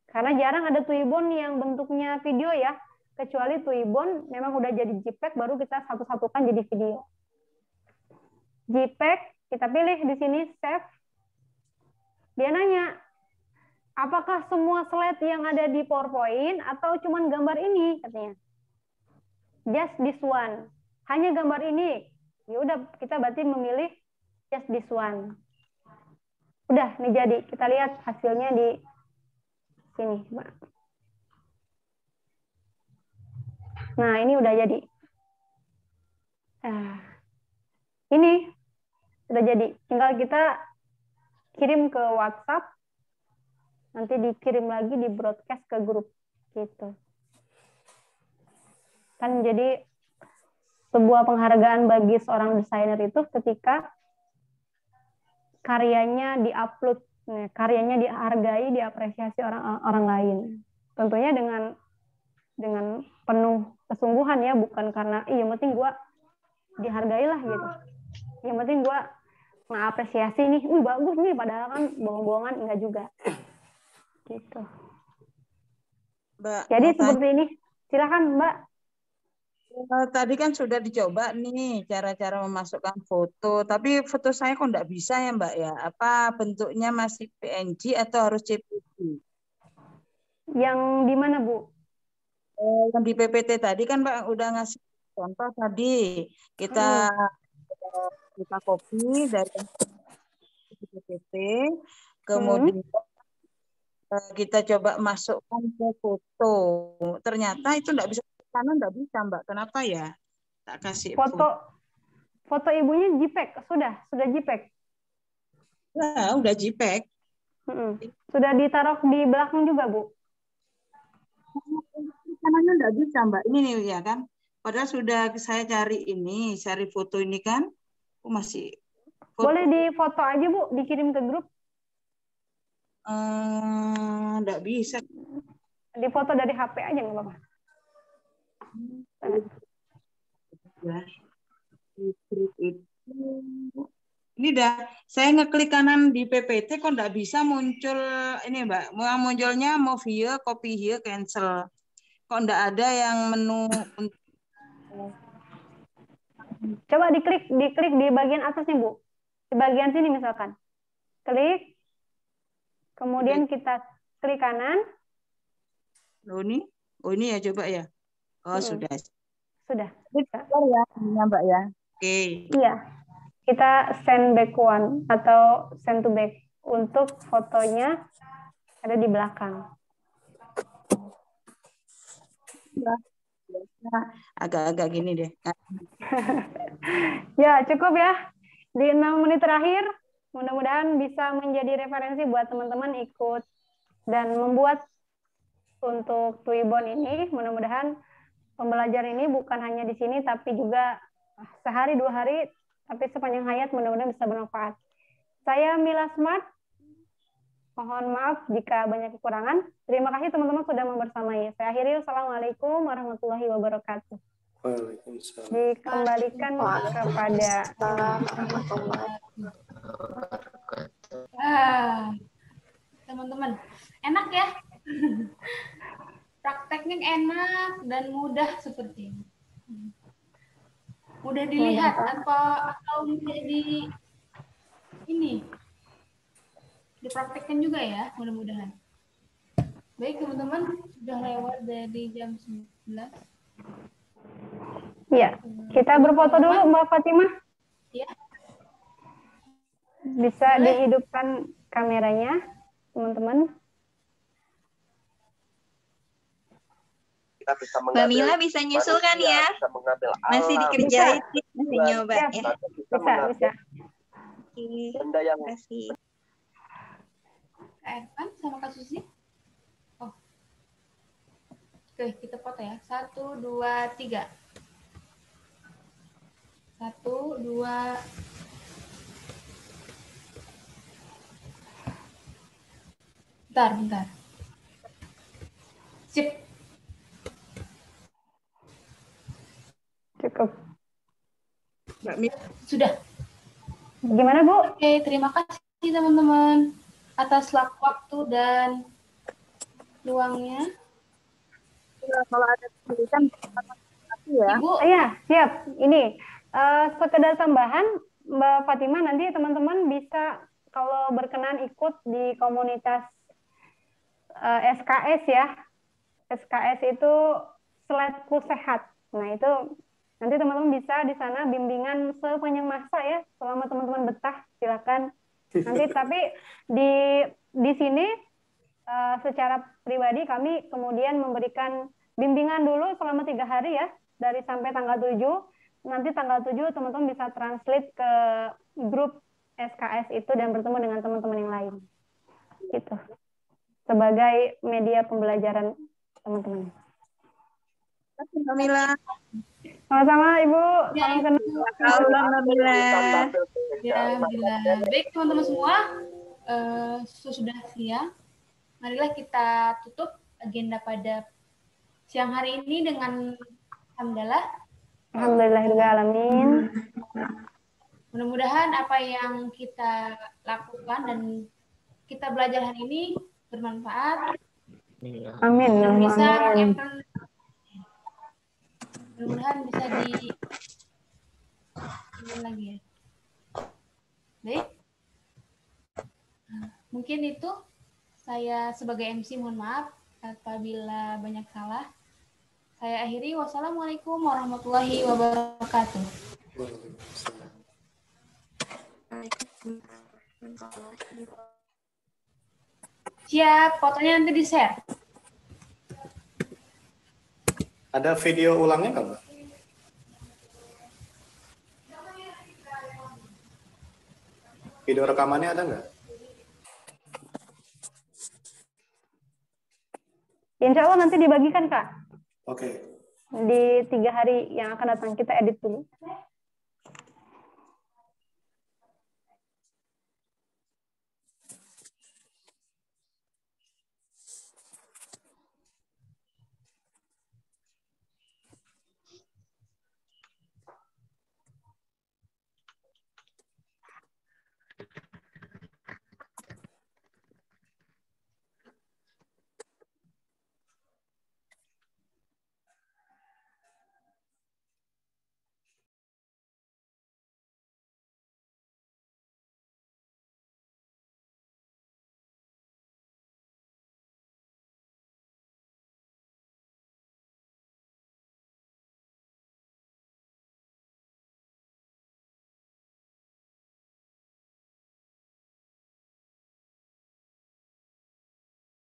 Karena jarang ada Tuibon yang bentuknya video ya, kecuali Tuibon memang udah jadi JPEG, baru kita satu-satukan jadi video. JPEG, kita pilih di sini save. Dia nanya, apakah semua slide yang ada di PowerPoint atau cuman gambar ini, katanya. Just this one. Hanya gambar ini. Ya udah, kita berarti memilih just this one. Udah, nih jadi. Kita lihat hasilnya di sini. Nah, ini udah jadi. Ini udah jadi. Tinggal kita kirim ke WhatsApp, nanti dikirim lagi di broadcast ke grup gitu. Kan jadi sebuah penghargaan bagi seorang desainer itu ketika karyanya diupload, karyanya dihargai, diapresiasi orang lain. Tentunya dengan penuh kesungguhan ya, bukan karena yang penting gua dihargai lah gitu. Yang penting gue ngapresiasi nih, bagus nih, padahal kan bohong-bohongan enggak juga. Gitu. Mbak, Jadi mau seperti ini. Silakan Mbak. tadi kan sudah dicoba nih cara-cara memasukkan foto, tapi foto saya kok nggak bisa ya Mbak ya? Apa bentuknya masih PNG atau harus JPG? Yang di mana Bu? Yang di PPT tadi kan Mbak udah ngasih contoh tadi. Kita kita copy dari PPT, kemudian kita coba masukkan ke foto. Ternyata itu nggak bisa ke kanan, nggak bisa Mbak. Kenapa ya? Tak kasih Foto ibunya JPEG, sudah JPEG. Ya, udah JPEG. Sudah ditaruh di belakang juga Bu? Kanannya nggak bisa Mbak. Ini nih ya kan. Padahal sudah saya cari foto ini kan. Masih foto. Boleh di foto aja Bu, dikirim ke grup. Nggak bisa. Di foto dari HP aja nggak apa-apa. Ya. Ini dah, saya ngeklik kanan di PPT kok nggak bisa muncul ini Mbak. Munculnya mau view, copy here, cancel. Kok nggak ada yang menu. Coba diklik di bagian atasnya Bu. Di bagian sini misalkan. Klik. Kemudian kita klik kanan. Oh ini ya coba ya. Oh sudah. Sudah. Ya, Mbak ya. Oke. Iya. Kita send back one atau send to back untuk fotonya ada di belakang. Agak-agak gini deh. Ya, cukup ya. Di 6 menit terakhir, mudah-mudahan bisa menjadi referensi buat teman-teman ikut dan membuat untuk Tuibon ini. Mudah-mudahan pembelajaran ini bukan hanya di sini, tapi juga sehari, 2 hari, tapi sepanjang hayat mudah-mudahan bisa bermanfaat. Saya Mila Smart. Mohon maaf jika banyak kekurangan. Terima kasih teman-teman sudah membersamai. Saya akhiri. Assalamualaikum warahmatullahi wabarakatuh. Waalaikumsalam. Dikembalikan kepada teman-teman, enak ya? Prakteknya enak dan mudah seperti ini. Mudah dilihat atau mudah dipraktekkan juga ya, mudah-mudahan. Baik teman-teman, sudah lewat dari jam 19. Ya, kita berfoto dulu Mbak Fatimah. Ya. Bisa dihidupkan kameranya, teman-teman. Mbak Mila bisa nyusul kan ya? Masih dikerjain, masih nyoba ya. Bisa. Terima kasih. Kak Ervan sama Kak Susi. Oh. Oke, kita foto ya. 1, 2, 3. 1, 2. Bentar. Sip. Cukup. Sudah. Gimana Bu? Oke, terima kasih teman-teman atas waktu dan luangnya. Kalau ada tulisan ya. Ibu. Iya, siap. Ini sekedar tambahan, Mbak Fatimah, nanti teman-teman bisa kalau berkenan ikut di komunitas SKS ya. SKS itu Sletku Sehat. Nah, itu nanti teman-teman bisa di sana bimbingan sepanjang masa ya, selama teman-teman betah, silakan. Nanti tapi di sini secara pribadi kami kemudian memberikan bimbingan dulu selama 3 hari ya, dari sampai tanggal 7. Nanti tanggal 7 teman-teman bisa translate ke grup SKS itu dan bertemu dengan teman-teman yang lain. Gitu. Sebagai media pembelajaran teman-teman. Mbak Mila. Sama-sama Ibu. Ya, Salam kenal. Mbak Mila. Ya, alhamdulillah. Baik teman-teman semua, sudah siang. Marilah kita tutup agenda pada siang hari ini dengan hamdalah. Alhamdulillahirrahmanirrahim. Mudah-mudahan apa yang kita lakukan dan kita belajar hari ini bermanfaat. Amin. Dan bisa Amin. mudah-mudahan bisa ini lagi ya. Baik. Mungkin itu saya sebagai MC mohon maaf apabila banyak salah. Saya akhiri. Wassalamualaikum warahmatullahi wabarakatuh. Siap, fotonya nanti di-share. Ada video ulangnya nggak, Mbak? Video rekamannya ada nggak? Insya Allah nanti dibagikan, Kak. Oke. Di 3 hari yang akan datang kita edit dulu.